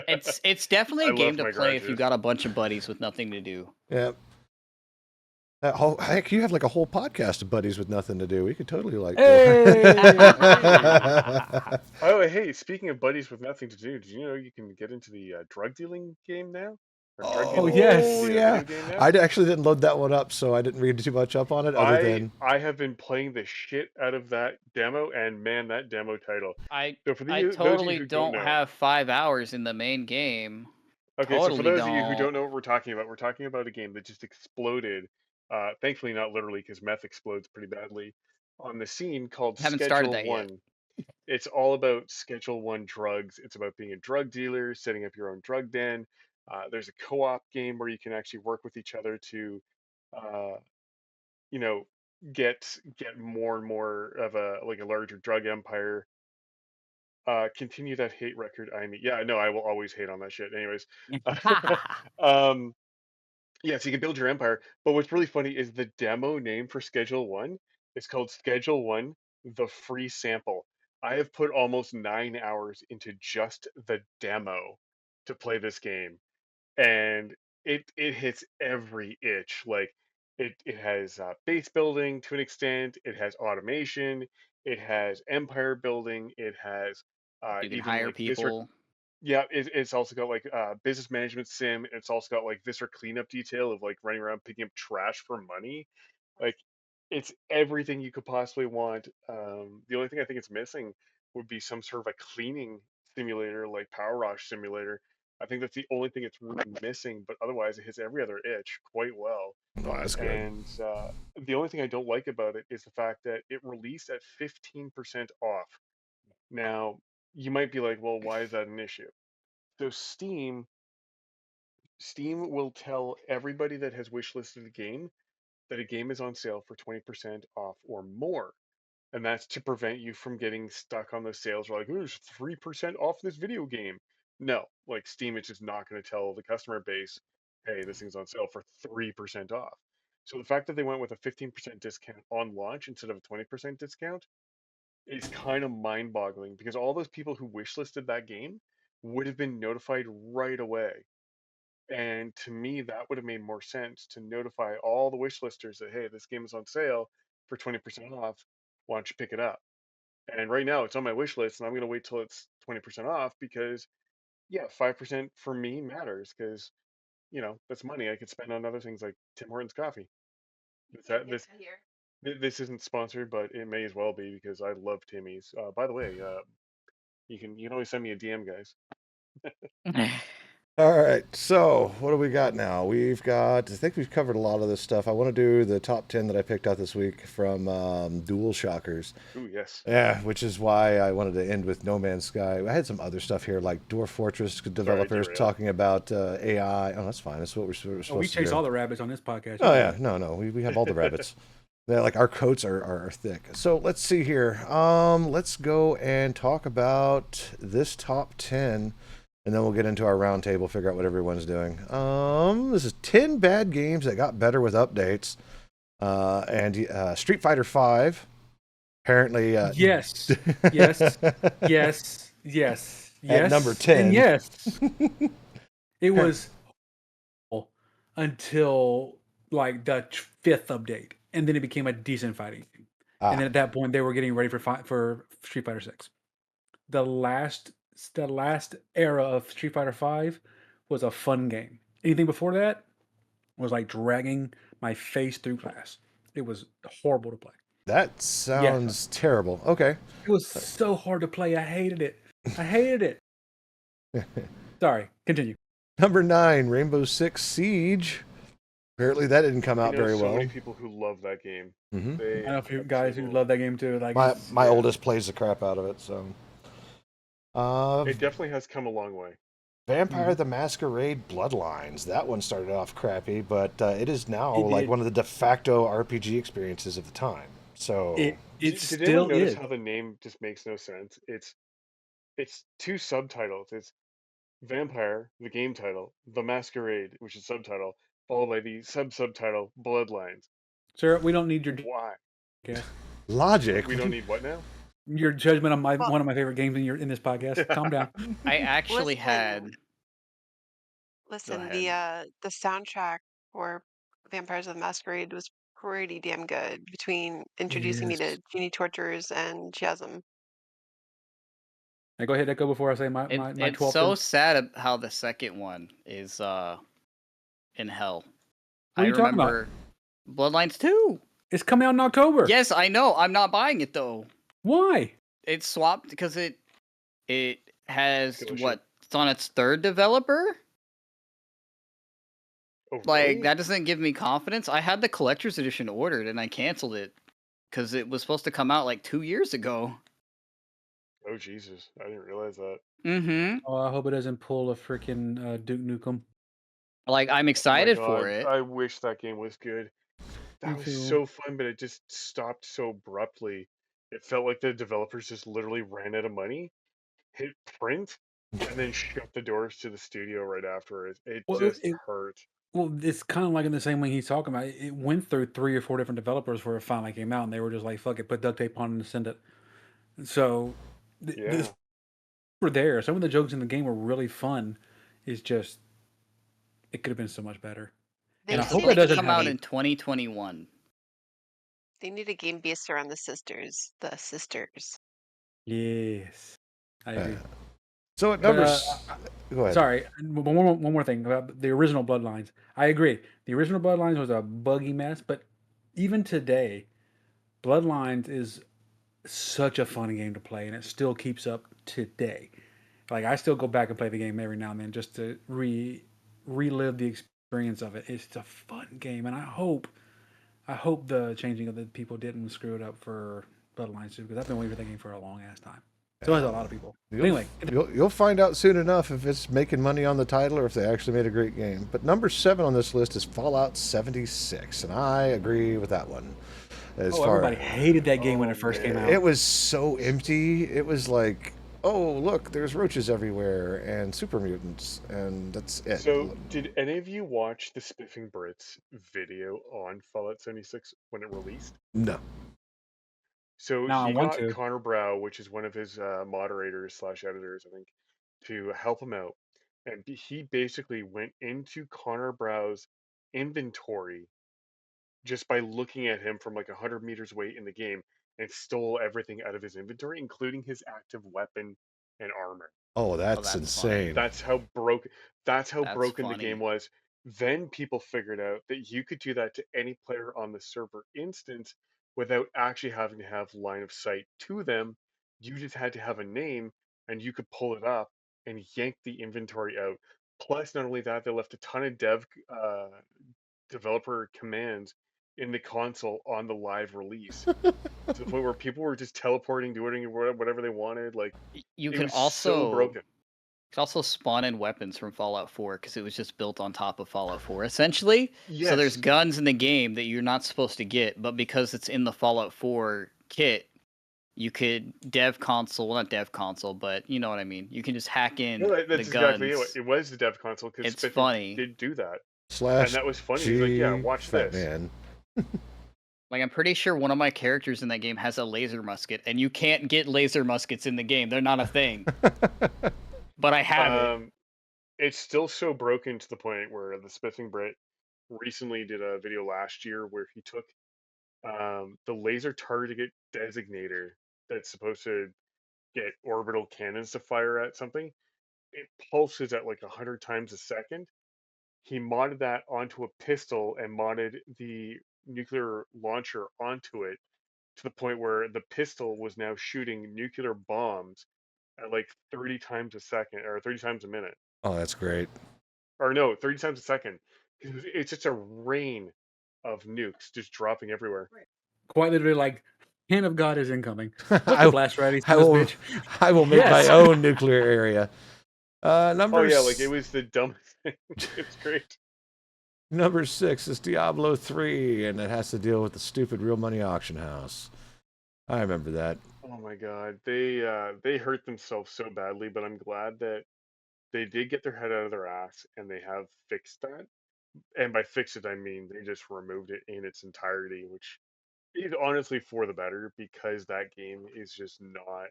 It's definitely I a game love to my play if you grudges. got a bunch of buddies with nothing to do. Yeah. Heck, you have like a whole podcast of buddies with nothing to do. We could totally like. Hey! Oh, hey, speaking of buddies with nothing to do, did you know you can get into the drug dealing game now? Or drug Oh, dealing yes. Yeah. video game now? I actually didn't load that one up, so I didn't read too much up on it. Other than I have been playing the shit out of that demo, and man, that demo title. So for I those of you totally who don't know, have 5 hours in the main game. okay, so for Totally those of you who don't. don't know what we're talking about a game that just exploded. Thankfully, not literally, because meth explodes pretty badly on the scene, called Haven't started Schedule that yet. One. It's all about Schedule One drugs. It's about being a drug dealer, setting up your own drug den. There's a co-op game where you can actually work with each other to, uh, you know, get more and more of a larger drug empire. Continue that hate record. I mean, yeah, no, I will always hate on that shit. Anyways, um, yeah, so you can build your empire. But what's really funny is the demo name for Schedule One is called Schedule One: The Free Sample. I have put almost 9 hours into just the demo to play this game, and it hits every itch. Like it has base building to an extent. It has automation. It has empire building. It has You can even hire like Viscera. people. Yeah, it's also got like business management sim. It's also got like Viscera cleanup detail of like running around picking up trash for money. Like it's everything you could possibly want. The only thing I think it's missing would be some sort of a cleaning simulator, like Power Wash simulator. I think that's the only thing it's really missing, but otherwise it hits every other itch quite well. oh, that's good. And the only thing I don't like about it is the fact that it released at 15% off. Now, you might be like, well, why is that an issue? So Steam will tell everybody that has wishlisted a game that a game is on sale for 20% off or more. And that's to prevent you from getting stuck on those sales where like, there's 3% off this video game. No, like Steam is just not going to tell the customer base, hey, this thing's on sale for 3% off. So the fact that they went with a 15% discount on launch instead of a 20% discount is kind of mind-boggling, because all those people who wishlisted that game would have been notified right away. And to me, that would have made more sense to notify all the wishlisters that, hey, this game is on sale for 20% off. Why don't you pick it up? And right now it's on my wish list, and I'm going to wait till it's 20% off because, yeah, 5% for me matters because, that's money I could spend on other things like Tim Hortons coffee. This isn't sponsored, but it may as well be because I love Timmy's. By the way, you can always send me a DM, guys. All right, so what do we got now? I think we've covered a lot of this stuff. I want to do the top 10 that I picked out this week from Dual Shockers. Ooh, yes. Yeah, which is why I wanted to end with No Man's Sky. I had some other stuff here, like Dwarf Fortress developers derailed. talking about AI. Oh, that's fine. That's what we're supposed We to chase do. all the rabbits on this podcast. Oh, yeah. No. We have all the rabbits. Yeah, like our coats are thick. So let's see here. Let's go and talk about this top 10. And then we'll get into our roundtable, figure out what everyone's doing. This is 10 bad games that got better with updates. And Street Fighter V, apparently... Yes. At number 10. And yes. It was until like the fifth update. And then it became a decent fighting game. And then at that point, they were getting ready for Street Fighter 6. The last era of Street Fighter V was a fun game. Anything before that was like dragging my face through glass. It was horrible to play. That sounds terrible. Okay. It was so hard to play. I hated it. Sorry, continue. Number 9, Rainbow Six Siege. Apparently that didn't come out very so well. many people who love that game. Mm-hmm. I know a few guys who love that game too. Like my oldest plays the crap out of it, so. It definitely has come a long way. Vampire the Masquerade Bloodlines. That one started off crappy, but it is now It like did. one of the de facto RPG experiences of the time. So It Did anyone still notice is. how the name just makes no sense? It's two subtitles. It's Vampire, the game title, The Masquerade, which is subtitle, followed by the subtitle Bloodlines. Sir, we don't need your Why? guess. logic. We don't need what now? Your judgment on Well- one of my favorite games in this podcast. Calm down. I actually had. Listen, ahead. the soundtrack for Vampires of the Masquerade was pretty damn good between introducing me to is. Genie Torturers and Chasm. Now go ahead, Echo, before I say my It's 12 so cents. sad how the second one is in hell. What are you talking about? remember Bloodlines 2. It's coming out in October. Yes, I know. I'm not buying it though. Why? It's swapped because it has Good what? It's on its third developer. Oh, Like really? that doesn't give me confidence. I had the collector's edition ordered and I canceled it because it was supposed to come out like 2 years ago. Oh Jesus, I didn't realize that. Mm-hmm. Oh, I hope it doesn't pull a freaking Duke Nukem. Like I'm Oh my excited God, for it. I wish that game was good. That Me was too. so fun, but it just stopped so abruptly. It felt like the developers just literally ran out of money, hit print, and then shut the doors to the studio right after it. It Well, just hurt. well, it's kind of like in the same way he's talking about. It went through 3 or 4 different developers where it finally came out, and they were just like, "Fuck it, put duct tape on and send it." So, Yeah. were there. Some of the jokes in the game were really fun. It's just, it could have been so much better. They And I It's need hope a it doesn't come game have. out in 2021. They need a game based around the sisters. The sisters. Yes, I agree. So at But, numbers, go ahead. Sorry, one more thing about the original Bloodlines. I agree. The original Bloodlines was a buggy mess, but even today, Bloodlines is such a fun game to play, and it still keeps up today. Like I still go back and play the game every now and then just to relive the experience of it. It's a fun game, and I hope the changing of the people didn't screw it up for Bloodlines too, because I've been waiting for that game for a long ass time. So has a lot of people. But anyway, You'll find out soon enough if it's making money on the title or if they actually made a great game. But number 7 on this list is Fallout 76, and I agree with that one. everybody hated that game when it first came out. It was so empty. It was like, oh look, there's roaches everywhere and super mutants, and that's it. So, did any of you watch the Spiffing Brits video on Fallout 76 when it released? No. So Now I he want got to. Connor Brow, which is one of his moderators / editors, I think, to help him out, and he basically went into Connor Brow's inventory just by looking at him from like 100 meters away in the game and stole everything out of his inventory, including his active weapon and armor. Oh, that's that's insane. That's how broken. That's how That's broken the funny. game was. Then people figured out that you could do that to any player on the server instance without actually having to have line of sight to them. You just had to have a name, and you could pull it up and yank the inventory out. Plus, not only that, they left a ton of developer commands in the console on the live release to the point where people were just teleporting, doing whatever they wanted. Like You it can was so also broken. spawn in weapons from Fallout 4 because it was just built on top of Fallout 4 essentially. So there's Yes. guns in the game that you're not supposed to get, but because it's in the Fallout 4 kit, you could dev console, well, not dev console, but you know what I mean. You can just hack in No, the that's exactly guns. it. It was the dev console because It's funny. did do that, Slash and that was funny. He's like, "Yeah, watch Fat this." Man. Like I'm pretty sure one of my characters in that game has a laser musket, and you can't get laser muskets in the game. They're not a thing. But I have it. It's still so broken to the point where the Spiffing Brit recently did a video last year where he took the laser target designator that's supposed to get orbital cannons to fire at something. It pulses at like 100 times a second. He modded that onto a pistol and modded the nuclear launcher onto it to the point where the pistol was now shooting nuclear bombs at like 30 times a second or 30 times a minute. Oh, that's great. Or no, 30 times a second. It's just a rain of nukes just dropping everywhere. Quite literally, like, hand of God is incoming. I, What's the blast radius I on this will, bitch? I will make Yes. my own nuclear area. Number Oh yeah, like it s- was the dumbest thing. It's great. number 6 is Diablo 3, and it has to deal with the stupid real money auction house. I remember that. Oh my god, they hurt themselves so badly, but I'm glad that they did get their head out of their ass and they have fixed that. And by fix it, I mean they just removed it in its entirety, which is honestly for the better because that game is just not.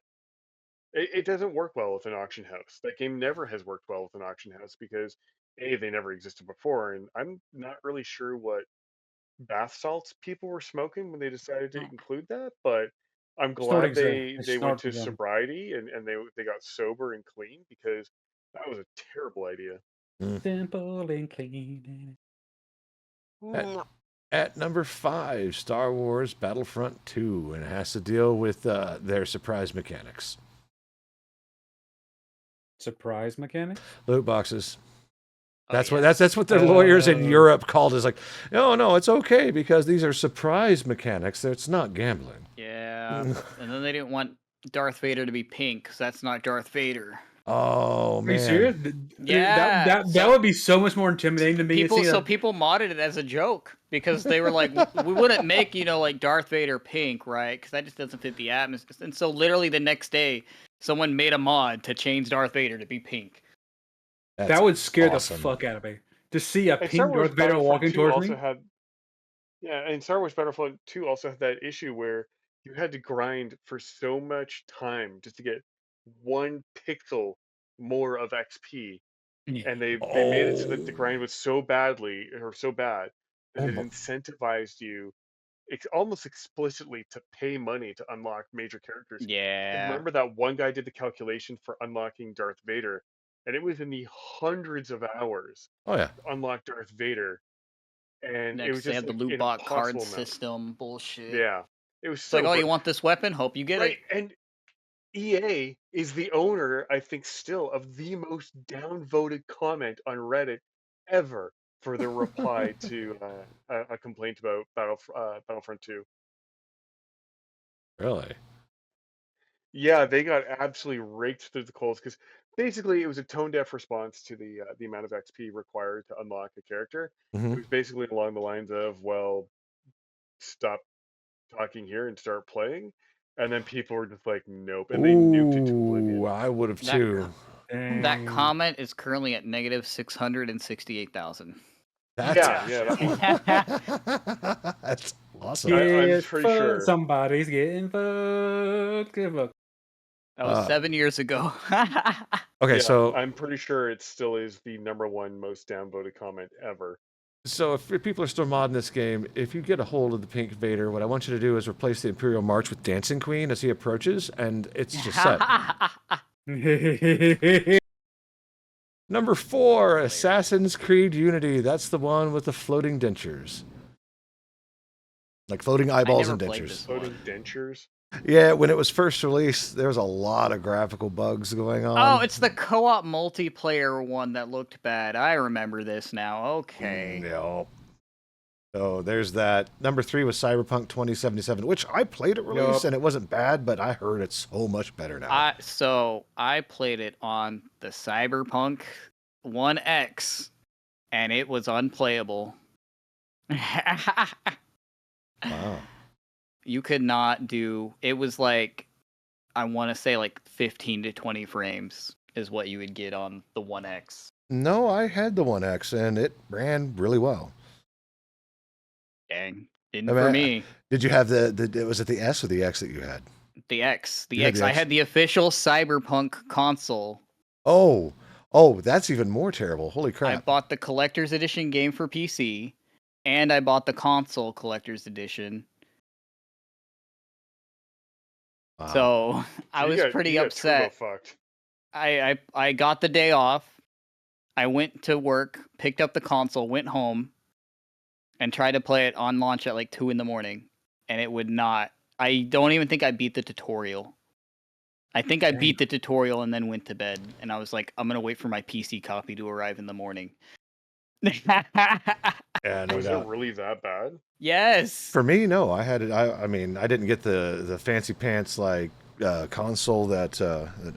It doesn't work well with an auction house. That game never has worked well with an auction house because A, they never existed before, and I'm not really sure what bath salts people were smoking when they decided to Oh, include that, but I'm glad Snorting, sir. they It's they went snorting to gun. sobriety and they got sober and clean because that was a terrible idea. Simple and clean. At, No. at number 5, Star Wars Battlefront 2, and it has to deal with their surprise mechanics. Surprise mechanic? Loot boxes. oh, That's yeah. what that's what their lawyers in Oh. Europe called is like, no, it's okay because these are surprise mechanics. It's not gambling. Yeah. And then they didn't want Darth Vader to be pink because that's not Darth Vader. Oh Are you serious? man. Yeah, That so- would be so much more intimidating to me. People, seeing so a- people modded it as a joke because they were like, we wouldn't make, like Darth Vader pink, right? Because that just doesn't fit the atmosphere. And so literally the next day, someone made a mod to change Darth Vader to be pink. That's that would scare awesome. the fuck out of me. To see a And Star pink Wars Darth Vader Battlefront walking 2 towards also me. had and Star Wars Battlefront 2 also had that issue where you had to grind for so much time just to get 1 pixel more of XP. And they made it so that the grind was so bad that Oh it my- incentivized you almost explicitly to pay money to unlock major characters. And Yeah. remember that one guy did the calculation for unlocking Darth Vader, and it was in the hundreds of hours Oh yeah. to unlock Darth Vader, and it was Next, they just had the like loot an box card impossible amount. system bullshit. Yeah, it was It's so like, oh, you br- want this weapon? Hope you get right. it. And EA is the owner, I think, still of the most downvoted comment on Reddit ever for their reply to a complaint about Battlefront 2. Really? Yeah, they got absolutely raked through the coals because basically it was a tone deaf response to the amount of XP required to unlock a character. Mhm. It was basically along the lines of, well, stop talking here and start playing. And then people were just like, nope, and they nuked it to Ooh, oblivion. I would have That- too. That Dang. comment is currently at negative 668,000. That's Yeah, that's awesome. Get I'm pretty fucked. sure. Somebody's getting fucked. Get fucked. That was 7 years ago. Okay, Yeah, so I'm pretty sure it still is the #1 most downvoted comment ever. if people are still modding this game, if you get a hold of the Pink Vader, what I want you to do is replace the Imperial March with Dancing Queen as he approaches, and it's just set. Number 4, Assassin's Creed Unity. That's the one with the floating dentures. Like floating eyeballs and never played dentures. this. Floating dentures. Yeah, when it was first released, there was a lot of graphical bugs going on. Oh, it's the co-op multiplayer one that looked bad. I remember this now. Okay. No. So there's that. Number 3 was Cyberpunk 2077, which I played at release, Yup. and it wasn't bad, but I heard it's so much better now. So I played it on the Cyberpunk 1X, and it was unplayable. Wow. You could not do. It was like, I want to say like 15 to 20 frames is what you would get on the 1X. No, I had the 1X, and it ran really well. Dang, didn't I mean, for me. Did you have was it the S or the X that you had? The X, You had X. the I X. had the official Cyberpunk console. Oh, that's even more terrible. Holy I crap. bought the collector's edition game for PC, and I bought the console collector's edition. Wow. So I You was got- pretty you got turbo upset. fucked. I got the day off. I went to work, picked up the console, went home, and tried to play it on launch at like 2 in the morning, and it would not. I don't even think I beat the tutorial. I think I beat the tutorial and then went to bed, and I was like, I'm gonna wait for my PC copy to arrive in the morning. Yeah, no Was doubt. it really that bad? Yes. For me, no. I had it. I mean, I didn't get the fancy pants like console that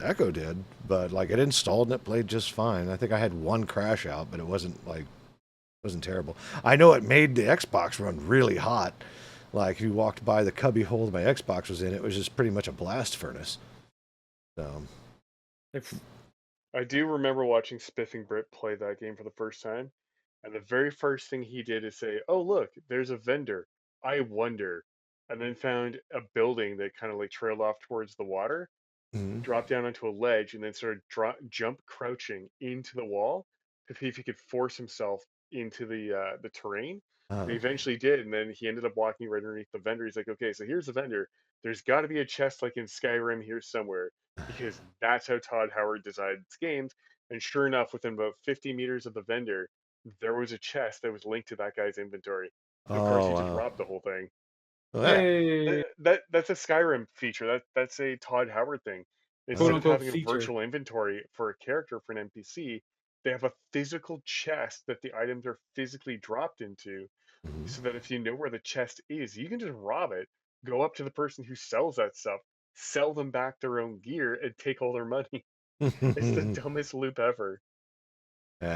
Echo did, but like it installed and it played just fine. I think I had one crash out, but it wasn't terrible. I know it made the Xbox run really hot. Like if you walked by the cubby hole my Xbox was in, it was just pretty much a blast furnace. So I do remember watching Spiffing Brit play that game for the first time, and the very first thing he did is say, "Oh look, there's a vendor. I wonder," and then found a building that kind of like trailed off towards the water, mhm. dropped down onto a ledge, and then started jump crouching into the wall to see if he could force himself into the terrain. And he eventually did, and then he ended up walking right underneath the vendor. He's like, "Okay, so here's the vendor. There's got to be a chest like in Skyrim here somewhere." Because that's how Todd Howard designed his games. And sure enough, within about 50 meters of the vendor, there was a chest that was linked to that guy's inventory. And of course, Oh he just wow. robbed the whole thing. Well, yeah. Hey, That's a Skyrim feature. That's a Todd Howard thing. quote Instead of unquote having a feature. virtual inventory for a character for an NPC, they have a physical chest that the items are physically dropped into, Mhm. so that if you know where the chest is, you can just rob it, go up to the person who sells that stuff, sell them back their own gear, and take all their money. It's the dumbest loop ever.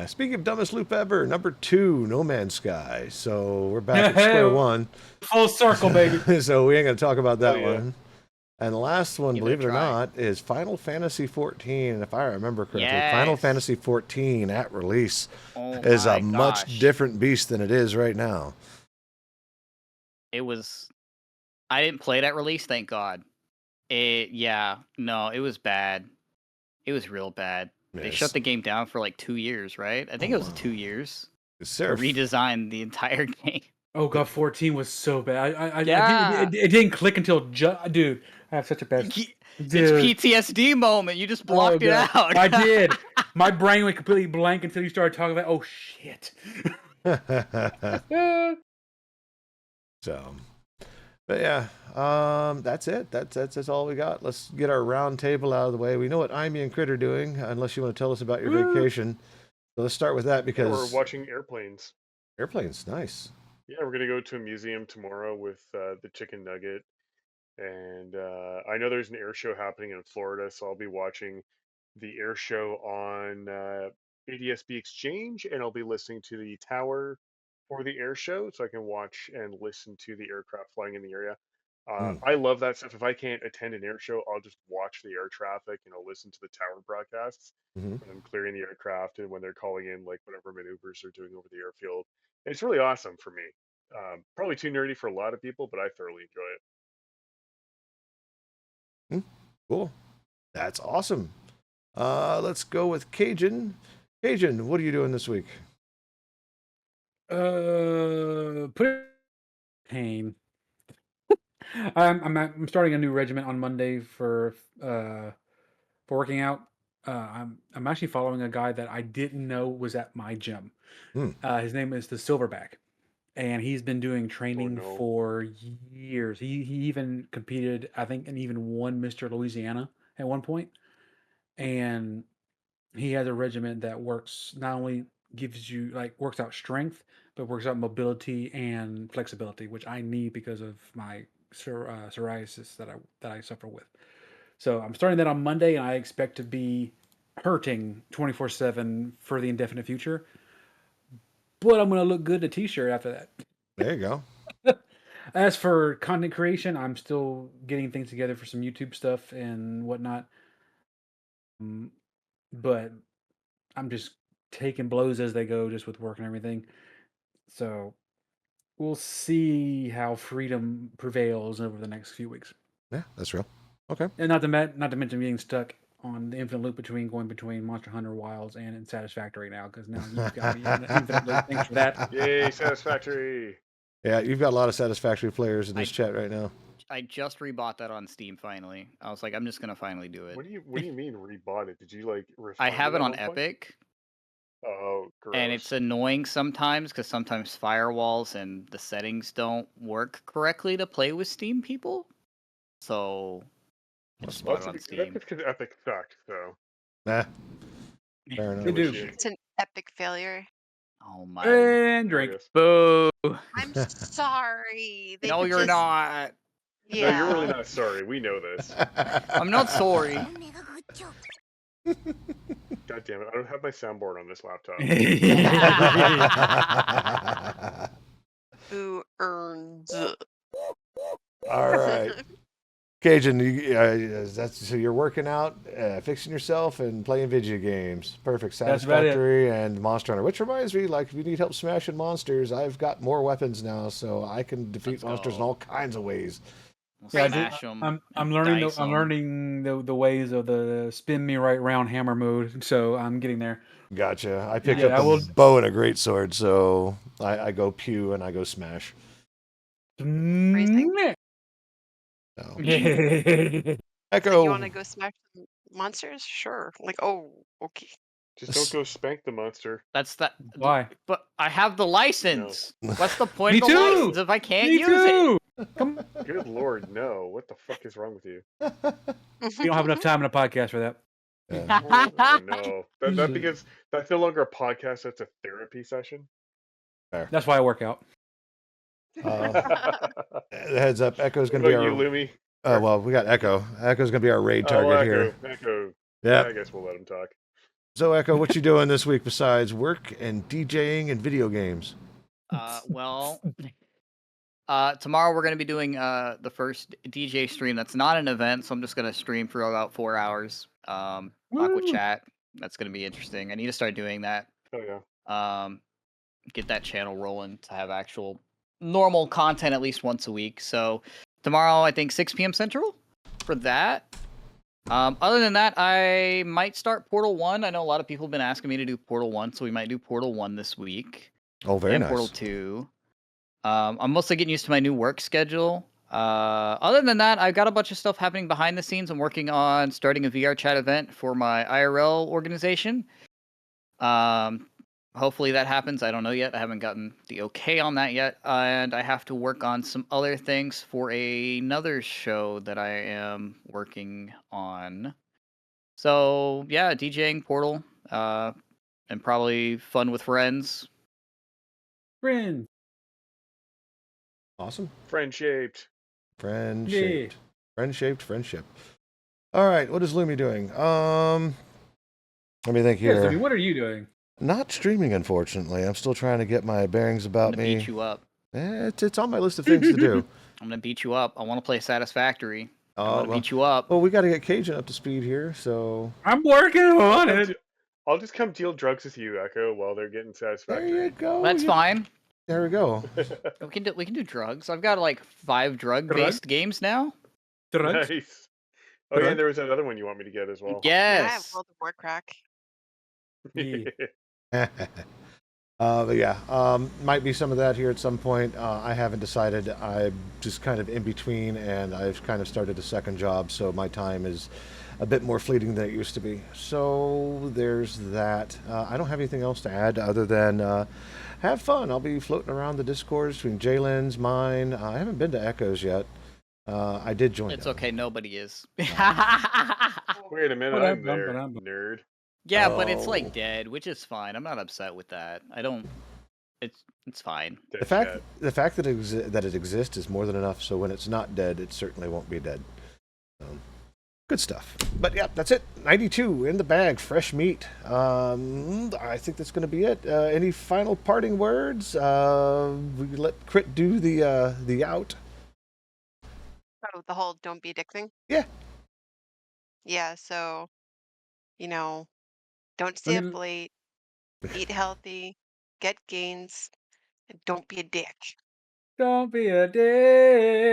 Speaking of dumbest loop ever, number 2, No Man's Sky. So we're back at square one. Full circle, baby. So we ain't gonna talk about that Oh, yeah. one. And the last one, Give it a believe it or try. not, is Final Fantasy 14. And if I remember correctly, Final Yes. Fantasy 14 at release Oh is my a much gosh. different beast than it is right now. It was. I didn't play that release, thank God. It was bad. It was real bad. They Yes. shut the game down for like 2 years, right? I think Oh, it was wow. 2 years to Seraph. redesign the entire game. Oh god, 14 was so bad. Yeah. It didn't click until dude. I have such a bad. It's Dude. PTSD moment. You just blocked it God. out. I did. My brain went completely blank until you started talking about. Oh shit. So, but yeah, that's it. That's all we got. Let's get our round table out of the way. We know what Amy and Crit are doing, unless you want to tell us about your vacation. So let's start with that Yeah, we're because watching airplanes. airplanes, nice. Yeah, we're gonna go to a museum tomorrow with the chicken nugget, and I know there's an air show happening in Florida, so I'll be watching the air show on ADSB Exchange, and I'll be listening to the tower for the air show, so I can watch and listen to the aircraft flying in the area. Mm. I love that stuff. If I can't attend an air show, I'll just watch the air traffic, listen to the tower broadcasts Hmm. when I'm clearing the aircraft and when they're calling in like whatever maneuvers they're doing over the airfield. It's really awesome for me. Probably too nerdy for a lot of people, but I thoroughly enjoy it. Cool. That's awesome. Let's go with Cajun. Cajun, what are you doing this week? Pain. I'm starting a new regiment on Monday for working out. I'm actually following a guy that I didn't know was at my gym. Hmm. His name is the Silverback, and he's been doing training no. for years. He even competed, I think, and even won Mr. Louisiana at one point. And he has a regiment that works not only gives you works out strength, but works out mobility and flexibility, which I need because of my psoriasis that I suffer with. So I'm starting that on Monday, and I expect to be hurting 24/7 for the indefinite future. But I'm going to look good in a t-shirt after that. There you go. As for content creation, I'm still getting things together for some YouTube stuff and whatnot. But I'm just taking blows as they go, just with work and everything. So we'll see how freedom prevails over the next few weeks. Yeah, that's real. Okay. And not to mention being stuck on the infinite loop going between Monster Hunter Wilds and Satisfactory now, because now you've got me in the infinite loop. Thanks for that. Yay, Satisfactory! Yeah, you've got a lot of Satisfactory players in this chat right now. I just rebought that on Steam finally. I was like, I'm just gonna finally do it. What do you mean rebought it? Did you like I refund have it at on one point? Epic, Oh, gross. and it's annoying sometimes because sometimes firewalls and the settings don't work correctly to play with Steam people. So I just Well, bought it on that's Steam. because Epic sucked, so Nah, fair They enough. do. It's an epic failure. Oh my! And drink. Yes. Boo! I'm sorry. They No, could you're just not. No, you're really Yeah. not sorry. We know this. I'm not sorry. God damn it! I don't have my soundboard on this laptop. Who earns? All right. Cajun, so you're working out, fixing yourself, and playing video games. Perfect. That's about it. Satisfactory and Monster Hunter. Which reminds me, like, if you need help smashing monsters, I've got more weapons now, so I can defeat Let's monsters in go. all kinds of ways. Yeah, Smash 'em I'm and learning dice 'em. I'm learning the ways of the spin me right round hammer mode, so I'm getting there. Gotcha. I picked Yeah, up I a will. bow and a great-sword, so I go pew and I go smash. Phrasing? So. So you Echo. want to go smash some monsters? Sure. Like, oh, okay. Just don't go spank the monster. That's that. Why? But I have the license. What's the point Me of the too! license if I can't Me use it? too! Come on. Good lord, no! What the fuck is wrong with you? We don't have enough time in a podcast for that. Yeah. Oh no! That because that's no longer a podcast. That's a therapy session. That's why I work out. Heads up, Echo's What going to be about our... you, Lumi? well, we got Echo. Echo's going to be our raid target Echo. here. Echo. Yeah. I guess we'll let him talk. So, Echo, what you doing this week besides work and DJing and video games? Well, tomorrow we're going to be doing the first DJ stream. That's not an event, so I'm just going to stream for about 4 hours. Aqua Woo! Chat. That's going to be interesting. I need to start doing that. Oh yeah. Get that channel rolling to have actual normal content at least once a week. So tomorrow, I think 6 p.m. Central for that. Other than that, I might start Portal 1. I know a lot of people have been asking me to do Portal 1, so we might do Portal 1 this week. Oh, very and nice. Portal 2. I'm mostly getting used to my new work schedule. Other than that, I've got a bunch of stuff happening behind the scenes. I'm working on starting a VR chat event for my IRL organization. Hopefully that happens. I don't know yet. I haven't gotten the okay on that yet. And I have to work on some other things for another show that I am working on. So, yeah, DJing, Portal, and probably fun with friends. Friend. Awesome. Friend-shaped. Friend-shaped. Friend-shaped friendship. All right, what is Lumi doing? Let me think Yes, here. I mean, what are you doing? Not streaming, unfortunately. I'm still trying to get my bearings I'm about gonna me. beat you up. It's on my list of things to do. I'm gonna beat you up. I want to play Satisfactory. I Oh, want to well, beat you up. well, we got to get Cajun up to speed here, so... I'm working on it. I'll just come deal drugs with you, Echo, while they're getting There you satisfactory. go. That's fine. There we go. We can do drugs. I've got like 5 drug-based games now. Drugs? Nice. Oh yeah, Drugs? and there was that other one you want me to get as well. Yeah, I have Yes. World of Warcraft. Yeah. But yeah, might be some of that here at some point. I haven't decided. I'm just kind of in between, and I've kind of started a second job, so my time is a bit more fleeting than it used to be. So there's that. I don't have anything else to add other than have fun. I'll be floating around the Discords between Jalen's, mine. I haven't been to Echoes yet. I did join. It's them. okay. Nobody is. Wait a minute, I'm there, nerd. Yeah, but it's Oh. like dead, which is fine. I'm not upset with that. I don't. It's fine. Dead The fact chat. that it exists is more than enough. So when it's not dead, it certainly won't be dead. Good stuff. But yeah, that's it. 92 in the bag, fresh meat. I think that's going to be it. Any final parting words? We let Crit do the out. Oh, the whole don't be a dick thing? Yeah. Yeah, so, don't stay up Look late, eat healthy, get gains, and don't be a dick. Don't be a dick.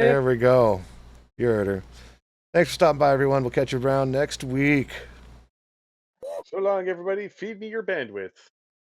There we go. You heard her. Thanks for stopping by, everyone. We'll catch you around next week. So long, everybody. Feed me your bandwidth.